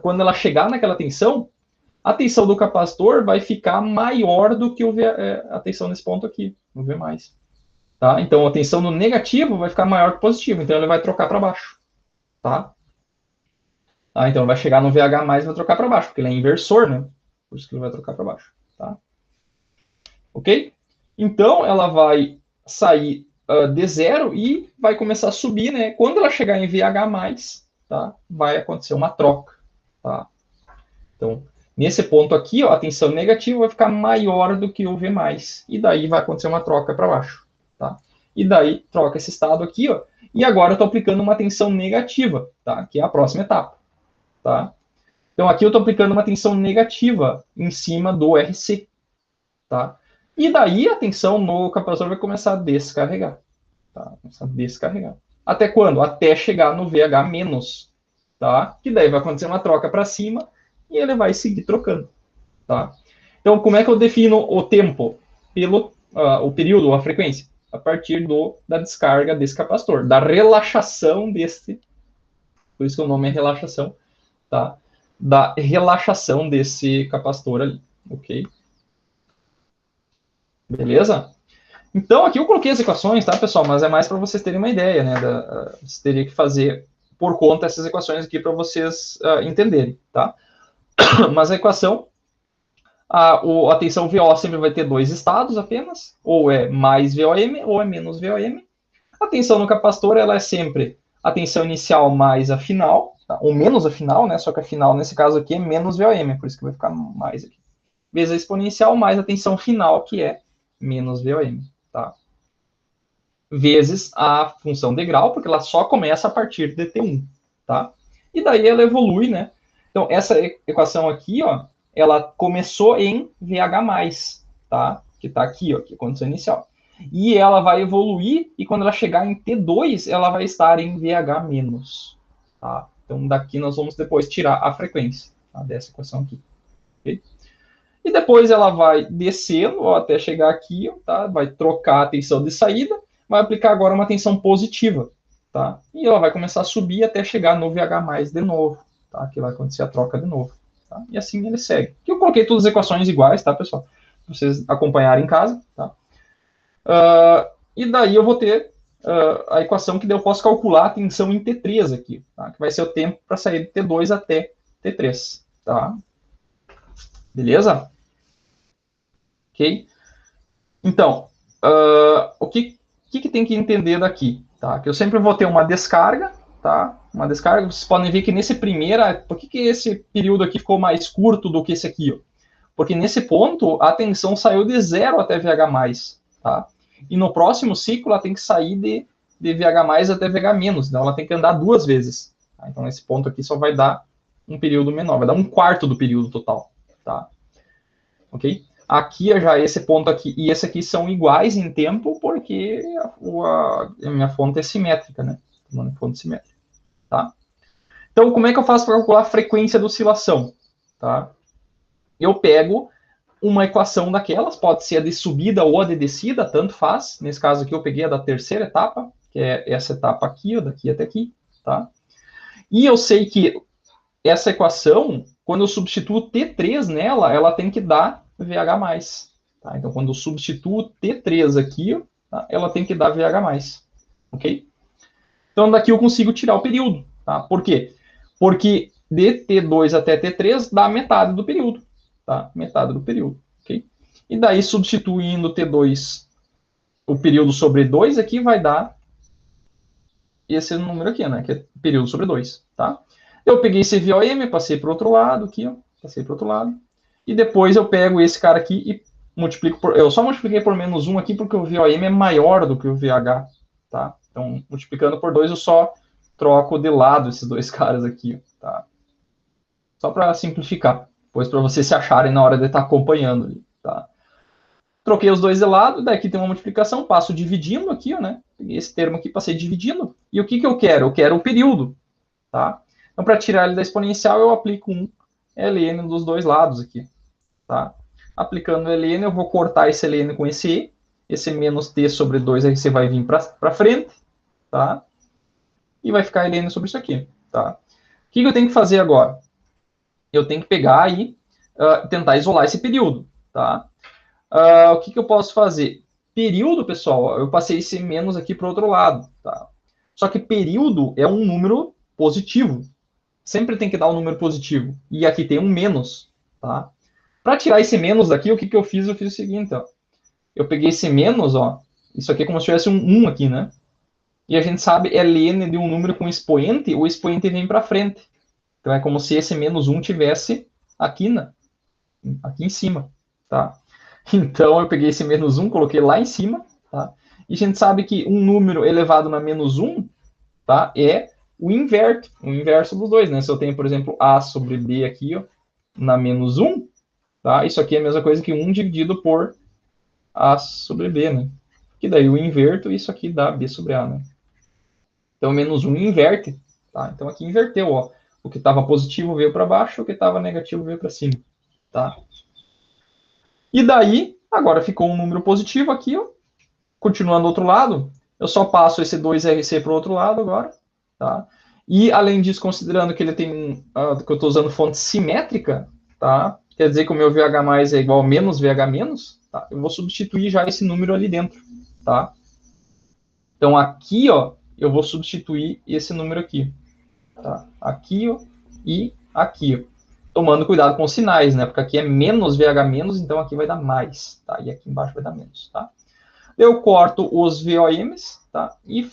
A: Quando ela chegar naquela tensão, a tensão do capacitor vai ficar maior do que a tensão nesse ponto aqui, no V+. Tá? Então, a tensão no negativo vai ficar maior que o positivo, então ele vai trocar para baixo. Tá? Então, vai chegar no VH+, e vai trocar para baixo, porque ele é inversor, né? Por isso que ele vai trocar para baixo. Tá? Ok? Então, ela vai sair de 0 e vai começar a subir, né? Quando ela chegar em VH+, tá? Vai acontecer uma troca. Tá? Então, Nesse ponto aqui, ó, a tensão negativa vai ficar maior do que o V+, e daí vai acontecer uma troca para baixo, tá? E daí troca esse estado aqui, ó, e agora eu estou aplicando uma tensão negativa, tá? Que é a próxima etapa, tá? Então aqui eu estou aplicando uma tensão negativa em cima do RC, tá? E daí a tensão no capacitor vai começar a descarregar, tá? Começar a descarregar. Até quando? Até chegar no VH-, tá? Que daí vai acontecer uma troca para cima e ele vai seguir trocando, tá? Então, como é que eu defino o tempo? Pelo o período, a frequência, a partir da descarga desse capacitor, da relaxação desse, por isso que o nome é relaxação, tá? Da relaxação desse capacitor ali, ok? Beleza? Então, aqui eu coloquei as equações, tá, pessoal? Mas é mais para vocês terem uma ideia, né? Você teria que fazer por conta essas equações aqui para vocês entenderem, tá? Mas a equação, a tensão VO sempre vai ter dois estados apenas, ou é mais VOM ou é menos VOM. A tensão no capacitor, ela é sempre a tensão inicial mais a final, tá? Ou menos a final, né? Só que a final, nesse caso aqui, é menos VOM, por isso que vai ficar mais aqui. Vezes a exponencial mais a tensão final, que é menos VOM, tá? Vezes a função de grau, porque ela só começa a partir de T1, tá? E daí ela evolui, né? Então, essa equação aqui, ó, ela começou em VH+, tá? Que tá aqui, ó, que é a condição inicial. E ela vai evoluir, e quando ela chegar em T2, ela vai estar em VH-, tá? Então, daqui nós vamos depois tirar a frequência, tá? Dessa equação aqui, ok? E depois ela vai descendo, ó, até chegar aqui, ó, tá? Vai trocar a tensão de saída, vai aplicar agora uma tensão positiva, tá? E ela vai começar a subir até chegar no VH+ de novo, tá? Que vai acontecer a troca de novo, tá? E assim ele segue. Aqui eu coloquei todas as equações iguais, tá, pessoal? Para vocês acompanharem em casa, tá? E daí eu vou ter a equação que daí eu posso calcular a tensão em T3 aqui, tá? Que vai ser o tempo para sair de T2 até T3, tá? Beleza? Ok? Então, o que tem que entender daqui? Tá? Que eu sempre vou ter uma descarga, tá? Uma descarga, vocês podem ver que nesse primeiro, por que esse período aqui ficou mais curto do que esse aqui? Ó? Porque nesse ponto, a tensão saiu de 0 até VH+, tá? E no próximo ciclo, ela tem que sair de VH+ até VH-, então ela tem que andar duas vezes. Tá? Então, esse ponto aqui só vai dar um período menor, vai dar um quarto do período total, tá? Ok? Aqui já esse ponto aqui e esse aqui são iguais em tempo, porque a minha fonte é simétrica, né? Uma fonte simétrica, tá? Então, como é que eu faço para calcular a frequência da oscilação? Tá? Eu pego uma equação daquelas, pode ser a de subida ou a de descida, tanto faz. Nesse caso aqui eu peguei a da terceira etapa, que é essa etapa aqui, ó, daqui até aqui, tá? E eu sei que essa equação, quando eu substituo T3 nela, ela tem que dar VH+. Tá? Então, quando eu substituo T3 aqui, tá? Ela tem que dar VH+. Ok? Então, daqui eu consigo tirar o período. Tá? Por quê? Porque de T2 até T3 dá metade do período. Tá? Metade do período. Ok? E daí, substituindo T2, o período sobre 2 aqui vai dar esse número aqui, né? Que é período sobre 2. Tá? Eu peguei esse VOM, passei para o outro lado aqui, ó. Passei para o outro lado. E depois eu pego esse cara aqui e multiplico por... Eu só multipliquei por menos 1 aqui porque o VOM é maior do que o VH, tá? Então, multiplicando por 2, eu só troco de lado esses dois caras aqui, tá? Só para simplificar. Depois para vocês se acharem na hora de estar acompanhando ali, tá? Troquei os dois de lado, daqui tem uma multiplicação, passo dividindo aqui, ó, né? Peguei esse termo aqui, passei dividindo. E o que eu quero? Eu quero o período, tá? Então, para tirar ele da exponencial, eu aplico um ln dos dois lados aqui, tá? Aplicando ln, eu vou cortar esse ln com esse e, esse menos t sobre 2 aí você vai vir para frente, tá? E vai ficar ln sobre isso aqui, tá? O que eu tenho que fazer agora? Eu tenho que pegar e tentar isolar esse período, tá? O que eu posso fazer? Período, pessoal, eu passei esse menos aqui para o outro lado, tá? Só que período é um número positivo. Sempre tem que dar um número positivo. E aqui tem um menos, tá? Para tirar esse menos daqui, o que eu fiz? Eu fiz o seguinte, ó. Eu peguei esse menos, ó. Isso aqui é como se tivesse um 1 aqui, né? E a gente sabe, ln de um número com expoente, o expoente vem para frente. Então é como se esse menos 1 tivesse aqui, né? aqui em cima, tá? Então, eu peguei esse menos 1, coloquei lá em cima, tá? E a gente sabe que um número elevado na menos 1, tá? É o inverso dos dois, né? Se eu tenho, por exemplo, A sobre B aqui, ó, na menos 1, tá? Isso aqui é a mesma coisa que 1 dividido por A sobre B, né? Que daí eu inverto e isso aqui dá B sobre A, né? Então, menos 1 inverte, tá? Então, aqui inverteu, ó. O que estava positivo veio para baixo, o que estava negativo veio para cima, tá? E daí, agora ficou um número positivo aqui, ó. Continuando do outro lado, eu só passo esse 2RC para o outro lado agora, tá? E, além disso, considerando que ele tem que eu estou usando fonte simétrica, tá? Quer dizer que o meu VH mais é igual a menos VH menos, tá? Eu vou substituir já esse número ali dentro, tá? Então, aqui, ó, eu vou substituir esse número aqui, tá? Aqui, ó, e aqui, ó. Tomando cuidado com os sinais, né? Porque aqui é menos VH menos, então aqui vai dar mais, tá? E aqui embaixo vai dar menos, tá? Eu corto os VOMs, tá? E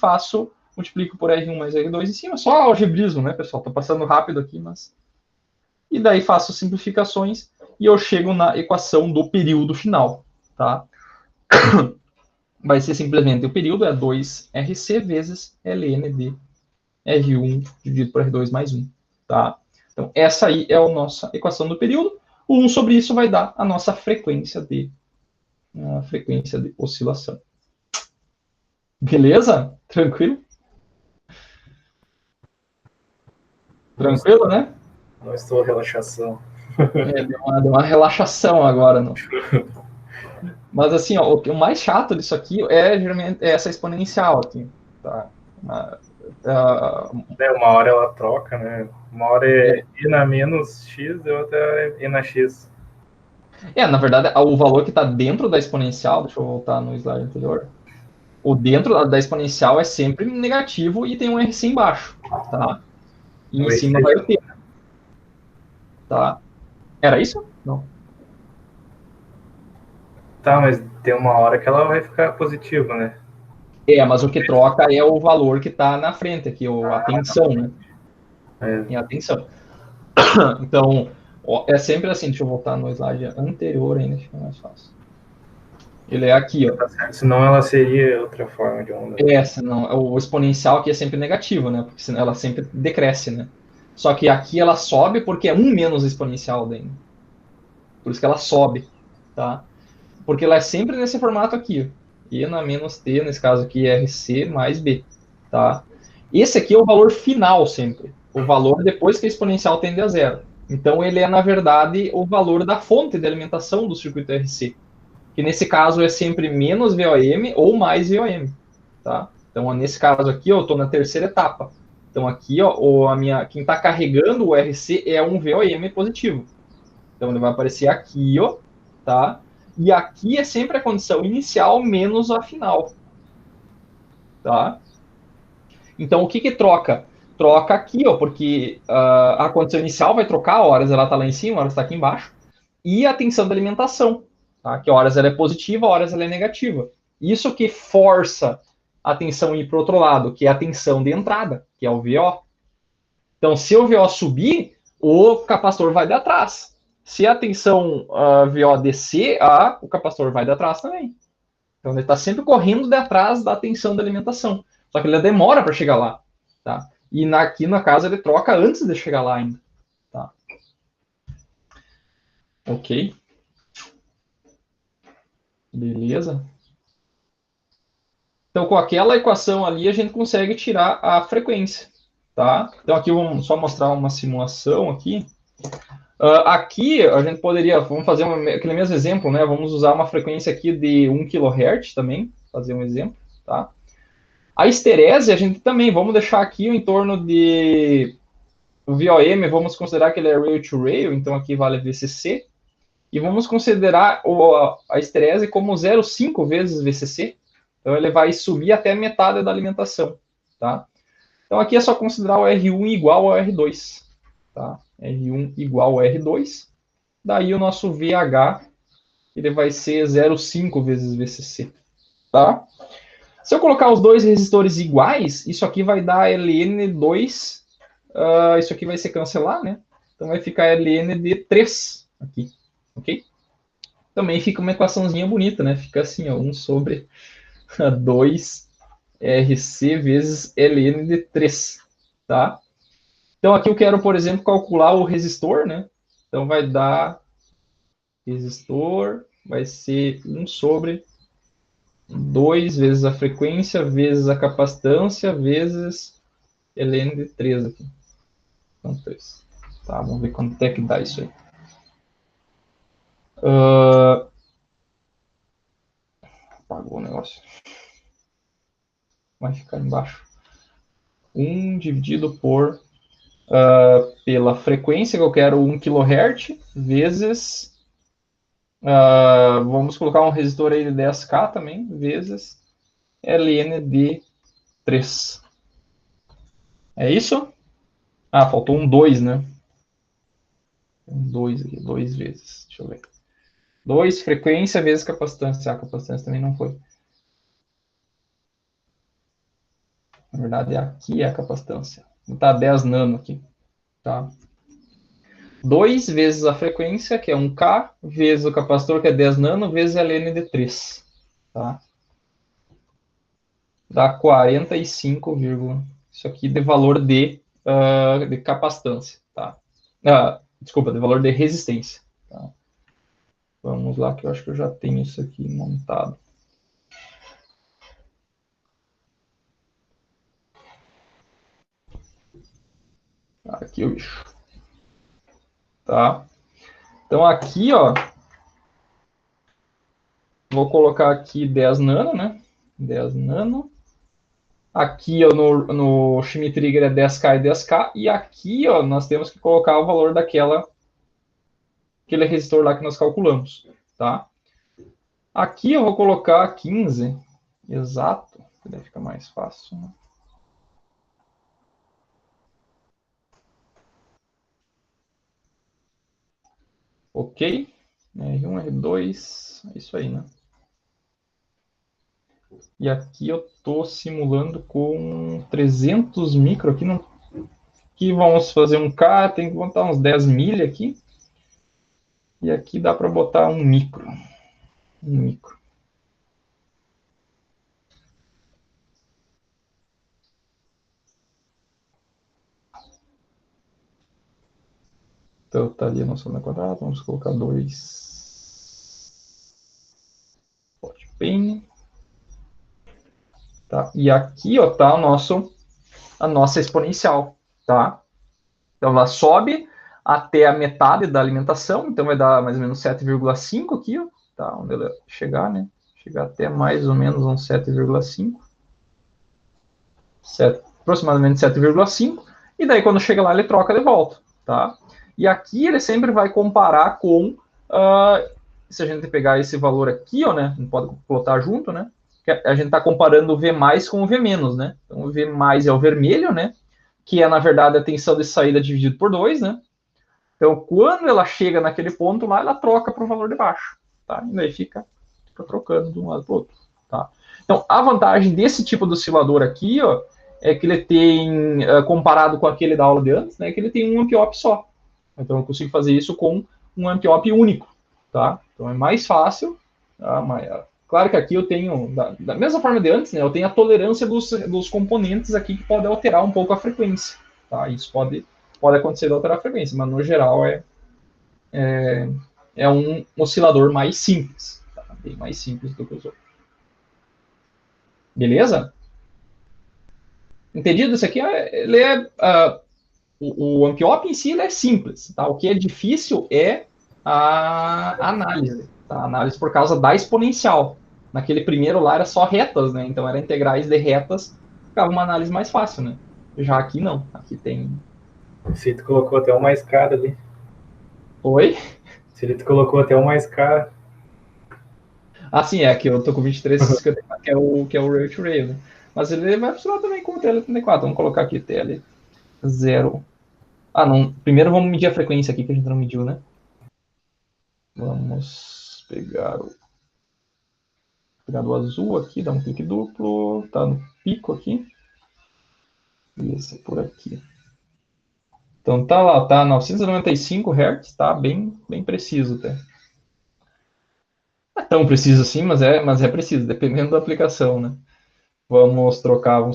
A: multiplico por R1 mais R2 em cima, só algebrismo, né, pessoal? Tô passando rápido aqui, mas... E daí faço simplificações e eu chego na equação do período final, tá? Vai ser simplesmente, o período é 2RC vezes ln de R1 dividido por R2 mais 1, tá? Então, essa aí é a nossa equação do período. O 1 sobre isso vai dar a nossa frequência de oscilação. Beleza? Tranquilo? Tranquilo, né?
B: Não estou relaxação.
A: Deu uma relaxação agora. Não? Mas assim, ó, o mais chato disso aqui geralmente essa exponencial aqui. Tá?
B: Uma hora ela troca, né? Uma hora é E na menos X e outra é E na X.
A: Na verdade, o valor que está dentro da exponencial, deixa eu voltar no slide anterior, o dentro da exponencial é sempre negativo e tem um RC embaixo, tá? E em cima vai o T. Tá? Era isso? Não.
B: Tá, mas tem uma hora que ela vai ficar positiva, né?
A: Mas o que troca é o valor que está na frente aqui, a tensão, né? E a tensão. Então, é sempre assim, deixa eu voltar no slide anterior ainda, fica mais fácil. Ele é aqui, ó.
B: Tá certo, senão ela seria outra forma de onda.
A: Senão, o exponencial aqui é sempre negativo, né? Porque senão ela sempre decresce, né? Só que aqui ela sobe porque é 1 menos exponencial daí. Por isso que ela sobe, tá? Porque ela é sempre nesse formato aqui, ó. E na menos T, nesse caso aqui, RC mais B, tá? Esse aqui é o valor final sempre. O valor depois que a exponencial tende a zero. Então, ele é, na verdade, o valor da fonte de alimentação do circuito RC. Que, nesse caso, é sempre menos VOM ou mais VOM, tá? Então, nesse caso aqui, eu estou na terceira etapa. Então, aqui, ó, quem está carregando o RC é um VOM positivo. Então, ele vai aparecer aqui, ó, tá? E aqui é sempre a condição inicial menos a final, tá? Então, o que troca? Troca aqui, ó, porque a condição inicial vai trocar, horas ela está lá em cima, horas está aqui embaixo, e a tensão da alimentação, tá? Que horas ela é positiva, horas ela é negativa. Isso que força a tensão ir para o outro lado, que é a tensão de entrada, que é o VO. Então, se o VO subir, o capacitor vai de atrás. Se a tensão VO descer, o capacitor vai de atrás também. Então, ele está sempre correndo de atrás da tensão da alimentação. Só que ele demora para chegar lá, tá? E aqui, na casa, ele troca antes de chegar lá ainda, tá? Ok. Beleza. Então, com aquela equação ali, a gente consegue tirar a frequência, tá? Então, aqui vamos só mostrar uma simulação aqui. Aqui, a gente poderia, vamos fazer aquele mesmo exemplo, né? Vamos usar uma frequência aqui de 1 kHz também, fazer um exemplo, tá? A esterese, a gente também, vamos deixar aqui em torno de... O VOM, vamos considerar que ele é rail to rail, então aqui vale VCC. E vamos considerar a esterese como 0,5 vezes VCC. Então, ele vai subir até metade da alimentação, tá? Então, aqui é só considerar o R1 igual ao R2, tá? R1 igual ao R2. Daí, o nosso VH, ele vai ser 0,5 vezes VCC, tá? Se eu colocar os dois resistores iguais, isso aqui vai dar LN2, isso aqui vai se cancelar, né? Então, vai ficar LN de 3 aqui, ok? Também fica uma equaçãozinha bonita, né? Fica assim, ó, 1 sobre 2 RC vezes ln de 3, tá? Então, aqui eu quero, por exemplo, calcular o resistor, né? Então, vai dar resistor, vai ser 1 sobre 2 vezes a frequência, vezes a capacitância, vezes ln de 3 aqui. Então, 3. Tá, vamos ver quanto é que dá isso aí. Apagou o negócio. Vai ficar embaixo. 1 dividido por pela frequência que eu quero 1 kHz, vezes vamos colocar um resistor aí de 10K também, vezes ln de 3. É isso? Ah, faltou um 2, né? Um 2 aqui, 2 vezes. Deixa eu ver. 2 frequência vezes capacitância. A capacitância também não foi. Na verdade, aqui é a capacitância. Vou botar 10 nano aqui. Tá? 2 vezes a frequência, que é 1K, vezes o capacitor, que é 10 nano, vezes ln de 3. Tá? Dá 45, isso aqui de valor de capacitância. Tá? Desculpa, de valor de resistência. Tá? Vamos lá, que eu acho que eu já tenho isso aqui montado. Aqui o bicho. Tá? Então aqui, ó, vou colocar aqui 10 nano, né? 10 nano. Aqui, ó, no Shimmy Trigger é 10K e 10K. E aqui, ó, nós temos que colocar o valor aquele resistor lá que nós calculamos, tá? Aqui eu vou colocar 15, exato, que daí fica mais fácil, né? Ok, R1, R2, é isso aí, né? E aqui eu estou simulando com 300 micro aqui, não... Aqui vamos fazer um K, tem que botar uns 10 milha aqui. E aqui dá para botar um micro. Um micro. Então tá ali a nossa onda quadrada, vamos colocar 2 hot pen. Tá? E aqui ó, tá a nossa exponencial. Tá? Então ela sobe até a metade da alimentação, então vai dar mais ou menos 7,5 aqui, ó, tá? Onde ela chegar, né? Chegar até mais ou menos uns 7,5. Aproximadamente 7,5. E daí quando chega lá ele troca de volta, tá? E aqui ele sempre vai comparar com, se a gente pegar esse valor aqui, ó, né? Não pode plotar junto, né? A gente está comparando o V mais com o V menos, né? Então o V mais é o vermelho, né? Que é, na verdade, a tensão de saída dividido por 2, né? Então, quando ela chega naquele ponto lá, ela troca para o valor de baixo, tá? E daí fica trocando de um lado para o outro, tá? Então, a vantagem desse tipo de oscilador aqui, ó, é que ele tem, comparado com aquele da aula de antes, né, que ele tem um amp-op só. Então, eu consigo fazer isso com um amp-op único, tá? Então, é mais fácil, tá? Claro que aqui eu tenho, da mesma forma de antes, né, eu tenho a tolerância dos componentes aqui que pode alterar um pouco a frequência, tá? Isso pode acontecer de alterar a frequência, mas no geral é um oscilador mais simples, tá? Bem mais simples do que os outros. Beleza? Entendido? Isso aqui ele o amp-op em si ele é simples, tá? O que é difícil é a análise, tá? A análise por causa da exponencial. Naquele primeiro lá era só retas, né? Então era integrais de retas, ficava uma análise mais fácil, né? Já aqui não, aqui tem...
B: O Cito colocou até um mais caro ali.
A: Oi?
B: O Cito colocou até um mais caro.
A: Ah, sim, é que eu tô com 23,54, que é o Rail to Rail, né? Mas ele vai funcionar também com o TL34. Vamos colocar aqui TL0. Ah, não. Primeiro vamos medir a frequência aqui, que a gente não mediu, né? Vamos pegar o azul aqui, dar um clique duplo. Tá no pico aqui. E esse é por aqui. Então tá lá, tá 995 Hz, tá bem preciso até. tão preciso assim, mas é preciso, dependendo da aplicação, né? Vamos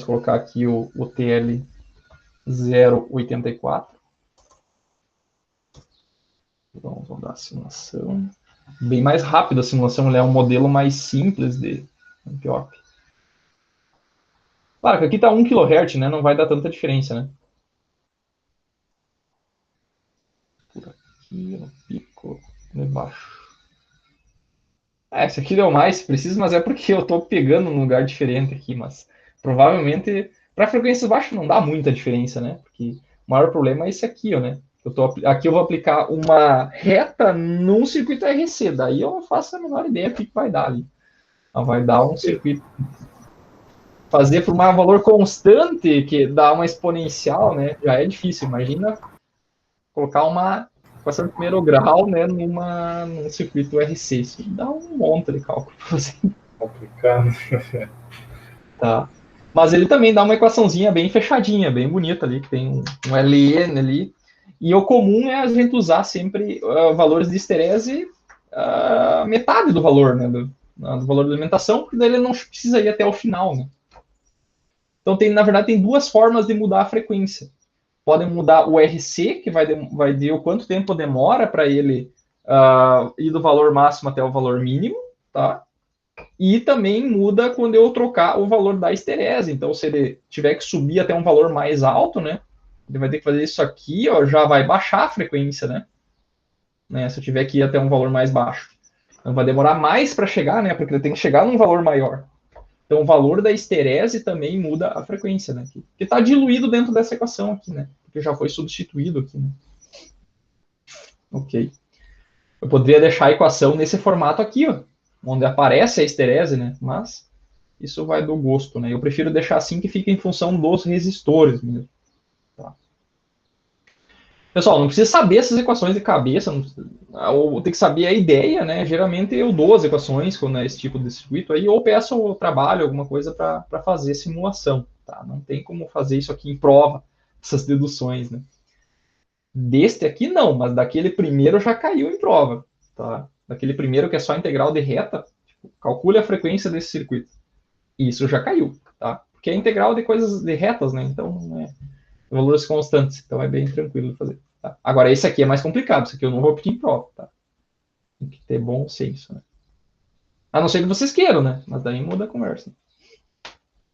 A: colocar aqui o TL 084. Vamos rodar a simulação. Bem mais rápido a simulação, ele é um modelo mais simples de NPOP. Claro que aqui está 1 kHz, né? Não vai dar tanta diferença, né? Por aqui, no pico, de baixo. Esse aqui deu mais, preciso, mas é porque eu estou pegando num lugar diferente aqui, mas provavelmente para frequências baixas não dá muita diferença, né? Porque o maior problema é esse aqui, ó, né? Aqui eu vou aplicar uma reta num circuito RC, daí eu não faço a menor ideia do que vai dar ali. Ela vai dar um circuito. Fazer por um valor constante, que dá uma exponencial, né? Já é difícil. Imagina colocar uma equação de primeiro grau, né, num circuito RC. Isso dá um monte de cálculo para você.
B: Complicado.
A: Tá. Mas ele também dá uma equaçãozinha bem fechadinha, bem bonita ali, que tem um LN ali. E o comum é a gente usar sempre valores de esterese metade do valor, né, do valor da alimentação, porque daí ele não precisa ir até o final, né. Então, na verdade, tem duas formas de mudar a frequência. Podem mudar o RC, que vai ver o quanto tempo demora para ele ir do valor máximo até o valor mínimo, tá? E também muda quando eu trocar o valor da esterese. Então, se ele tiver que subir até um valor mais alto, né? Ele vai ter que fazer isso aqui, ó, já vai baixar a frequência, né? Se eu tiver que ir até um valor mais baixo. Então, vai demorar mais para chegar, né? Porque ele tem que chegar num valor maior. Então, o valor da esterese também muda a frequência, né? Que está diluído dentro dessa equação aqui, né? Porque já foi substituído aqui, né? Ok. Eu poderia deixar a equação nesse formato aqui, ó, onde aparece a esterese, né? Mas isso vai do gosto, né? Eu prefiro deixar assim que fica em função dos resistores mesmo. Tá. Pessoal, não precisa saber essas equações de cabeça, ou tem que saber a ideia, né? Geralmente eu dou as equações quando é esse tipo de circuito aí, ou peço o trabalho, alguma coisa para fazer simulação, tá? Não tem como fazer isso aqui em prova, essas deduções, né? Deste aqui não, mas daquele primeiro já caiu em prova, tá? Daquele primeiro que é só integral de reta, tipo, calcule a frequência desse circuito. Isso já caiu, tá? Porque é integral de coisas de retas, né? Então, valores constantes, então é bem tranquilo de fazer. Tá? Agora, esse aqui é mais complicado, esse aqui eu não vou pedir em prova, tá? Tem que ter bom senso, né? A não ser que vocês queiram, né? Mas daí muda a conversa.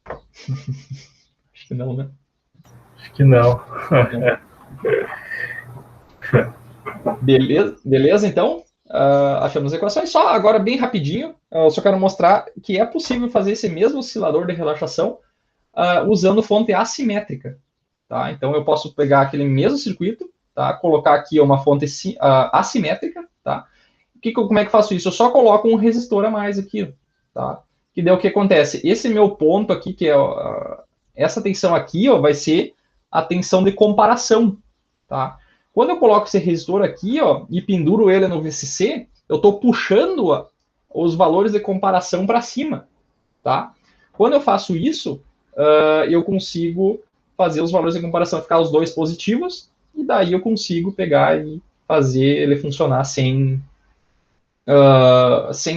A: Acho que não, né?
B: Acho que não.
A: Beleza, então? Achamos as equações. Só agora, bem rapidinho, eu só quero mostrar que é possível fazer esse mesmo oscilador de relaxação usando fonte assimétrica. Tá? Então, eu posso pegar aquele mesmo circuito, tá? Colocar aqui uma fonte assimétrica. Tá? Como é que eu faço isso? Eu só coloco um resistor a mais aqui. Tá? Que daí o que acontece? Esse meu ponto aqui, que é essa tensão aqui, ó, vai ser a tensão de comparação. Tá? Quando eu coloco esse resistor aqui, ó, e penduro ele no VCC, eu estou puxando os valores de comparação para cima. Tá? Quando eu faço isso, eu consigo fazer os valores de comparação ficar os dois positivos, e daí eu consigo pegar e fazer ele funcionar sem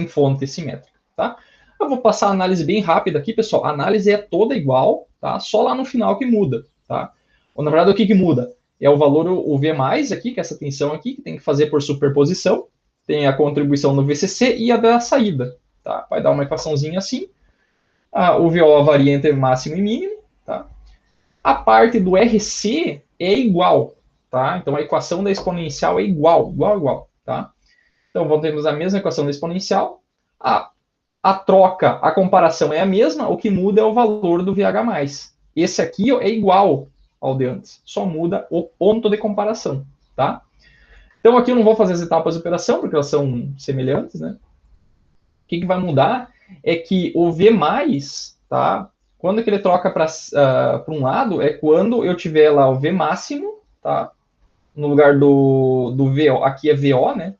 A: fonte simétrica, tá? Eu vou passar a análise bem rápida aqui, pessoal. A análise é toda igual, tá? Só lá no final que muda, tá? Ou, na verdade, o que muda? É o valor, o V+, aqui, que é essa tensão aqui, que tem que fazer por superposição. Tem a contribuição no VCC e a da saída, tá? Vai dar uma equaçãozinha assim. O VO varia entre máximo e mínimo, tá? A parte do RC é igual, tá? Então, a equação da exponencial é igual, tá? Então, vamos ter a mesma equação da exponencial. A troca, a comparação é a mesma, o que muda é o valor do VH+. Esse aqui é igual ao de antes, só muda o ponto de comparação, tá? Então, aqui eu não vou fazer as etapas de operação, porque elas são semelhantes, né? O que vai mudar é que o V+, tá? Quando que ele troca para um lado, é quando eu tiver lá o V máximo, tá? No lugar do VO, aqui é VO, né?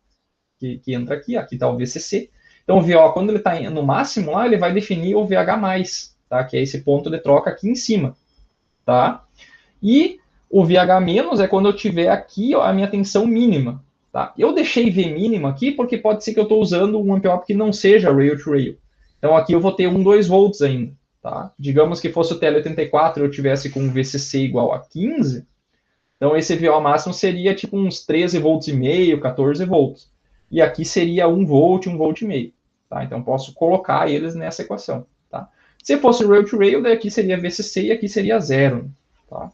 A: Que entra aqui está o VCC. Então, o VO, quando ele está no máximo lá, ele vai definir o VH+, tá? Que é esse ponto de troca aqui em cima, tá? E o VH- é quando eu tiver aqui, ó, a minha tensão mínima, Tá? Eu deixei V mínimo aqui porque pode ser que eu estou usando um amp-op que não seja rail-to-rail. Então aqui eu vou ter 2 volts ainda. Tá? Digamos que fosse o TL84 eu tivesse com VCC igual a 15, então esse VO máximo seria tipo uns 13 volts e meio, 14 volts. E aqui seria 1 volt, 1 volt e meio. Tá? Então posso colocar eles nessa equação. Tá? Se fosse rail-to-rail, daqui seria VCC e aqui seria 0. Tá?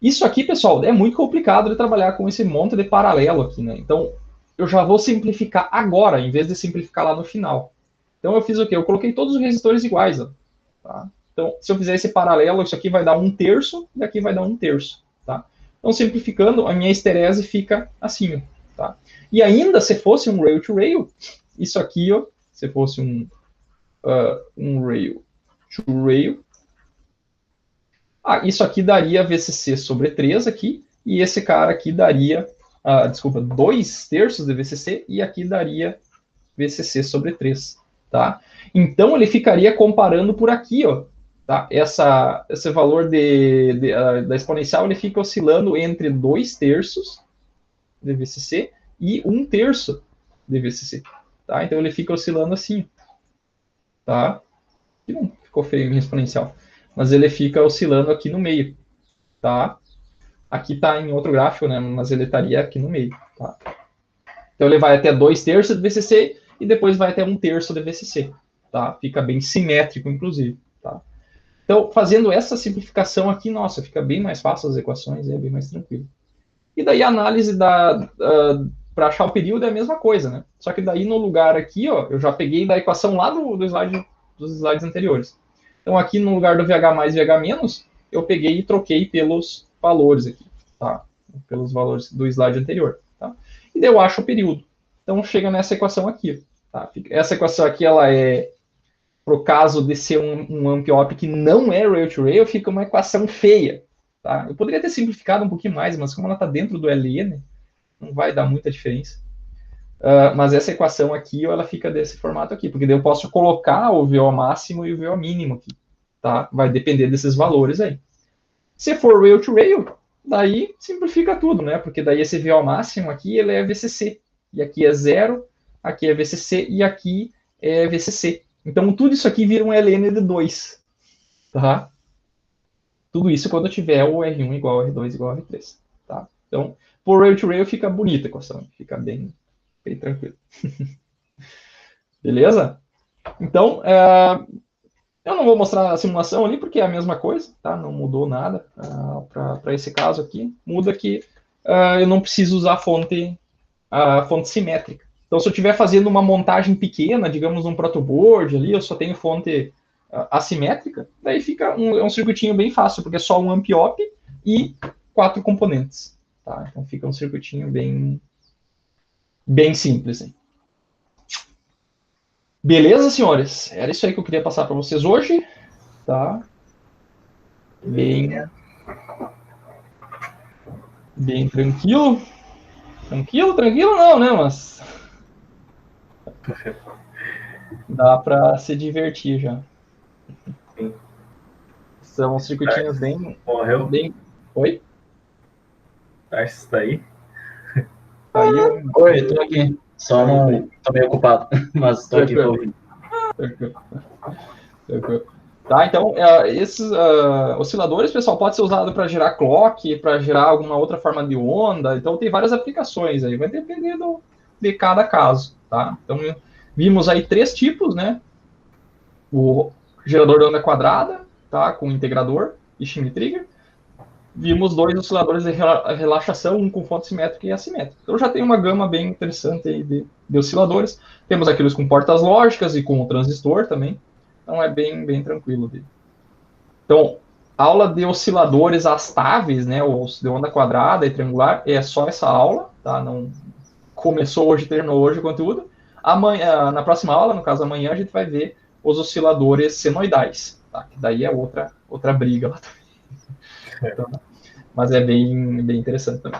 A: Isso aqui, pessoal, é muito complicado de trabalhar com esse monte de paralelo aqui, né? Então, eu já vou simplificar agora, em vez de simplificar lá no final. Então, eu fiz o quê? Eu coloquei todos os resistores iguais, ó, tá? Então, se eu fizer esse paralelo, isso aqui vai dar 1/3 e aqui vai dar 1/3, tá? Então, simplificando, a minha histerese fica assim, ó, tá? E ainda, se fosse um rail-to-rail, isso aqui, ó, se fosse um rail-to-rail, isso aqui daria VCC sobre 3 aqui, e esse cara aqui daria, 2/3 de VCC, e aqui daria VCC sobre 3, tá? Então, ele ficaria comparando por aqui, ó, tá? Esse valor da exponencial, ele fica oscilando entre 2/3 de VCC e 1/3 de VCC, tá? Então, ele fica oscilando assim, tá? Aqui não ficou feio minha exponencial, mas ele fica oscilando aqui no meio, tá? Aqui está em outro gráfico, né? Mas ele estaria aqui no meio, tá? Então ele vai até 2/3 de VCC e depois vai até 1/3 de VCC, tá? Fica bem simétrico, inclusive, tá? Então, fazendo essa simplificação aqui, nossa, fica bem mais fácil as equações, é bem mais tranquilo. E daí a análise para achar o período é a mesma coisa, né? Só que daí no lugar aqui, ó, eu já peguei da equação lá dos slides anteriores. Então, aqui no lugar do VH mais e VH menos, eu peguei e troquei pelos valores aqui, tá? Pelos valores do slide anterior, tá? E daí eu acho o período. Então, chega nessa equação aqui, tá? Essa equação aqui, ela é, pro caso de ser um amp-op que não é rail-to-rail, fica uma equação feia, tá? Eu poderia ter simplificado um pouquinho mais, mas como ela está dentro do LN, não vai dar muita diferença. Mas essa equação aqui, ela fica desse formato aqui, porque daí eu posso colocar o VO máximo e o VO mínimo aqui, tá? Vai depender desses valores aí. Se for rail-to-rail, daí simplifica tudo, né? Porque daí esse VO máximo aqui, ele é VCC, e aqui é 0, aqui é VCC, e aqui é VCC. Então, tudo isso aqui vira um LN de 2, tá? Tudo isso quando eu tiver o R1 igual a R2 igual a R3, tá? Então, por rail-to-rail fica bonita a equação, fica bem tranquilo. Beleza? Então, eu não vou mostrar a simulação ali, porque é a mesma coisa, tá? Não mudou nada para esse caso aqui. Muda que eu não preciso usar a fonte simétrica. Então, se eu estiver fazendo uma montagem pequena, digamos um protoboard ali, eu só tenho fonte assimétrica, daí fica um circuitinho bem fácil, porque é só um amp-op e 4 componentes. Tá? Então, fica um circuitinho bem simples. Hein? Beleza, senhores? Era isso aí que eu queria passar para vocês hoje. Tá? Bem tranquilo. Tranquilo não, né? Mas dá para se divertir já.
B: Sim.
A: São circuitinhos bem...
B: Morreu?
A: Oi?
B: Tarsis tá aí?
A: Caiu.
C: Oi, tô aqui. Só não tô meio ocupado, mas tô aqui ouvindo.
A: Tá, então, esses osciladores, pessoal, pode ser usado para gerar clock, para gerar alguma outra forma de onda. Então, tem várias aplicações aí, vai depender de cada caso, tá? Então, vimos aí 3 tipos, né? O gerador de onda quadrada, tá? Com integrador e shim trigger. Vimos 2 osciladores de relaxação, um com fonte simétrica e assimétrica. Então, já tem uma gama bem interessante aí de osciladores. Temos aqueles com portas lógicas e com o transistor também. Então, é bem tranquilo. Então, aula de osciladores astáveis, né, de onda quadrada e triangular, é só essa aula, tá? Não começou hoje, terminou hoje o conteúdo. Amanhã, na próxima aula, no caso amanhã, a gente vai ver os osciladores senoidais, tá? Que daí é outra briga lá também. Então, mas é bem interessante também.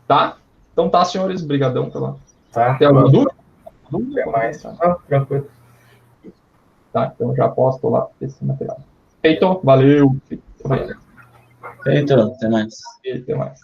A: Tá? Então tá, senhores, brigadão pela...
B: Tá.
A: Tem alguma dúvida?
B: Até mais. Tranquilo.
A: Tá, então já posto lá esse material. Feito, valeu.
C: Feito, até mais.
A: Até mais.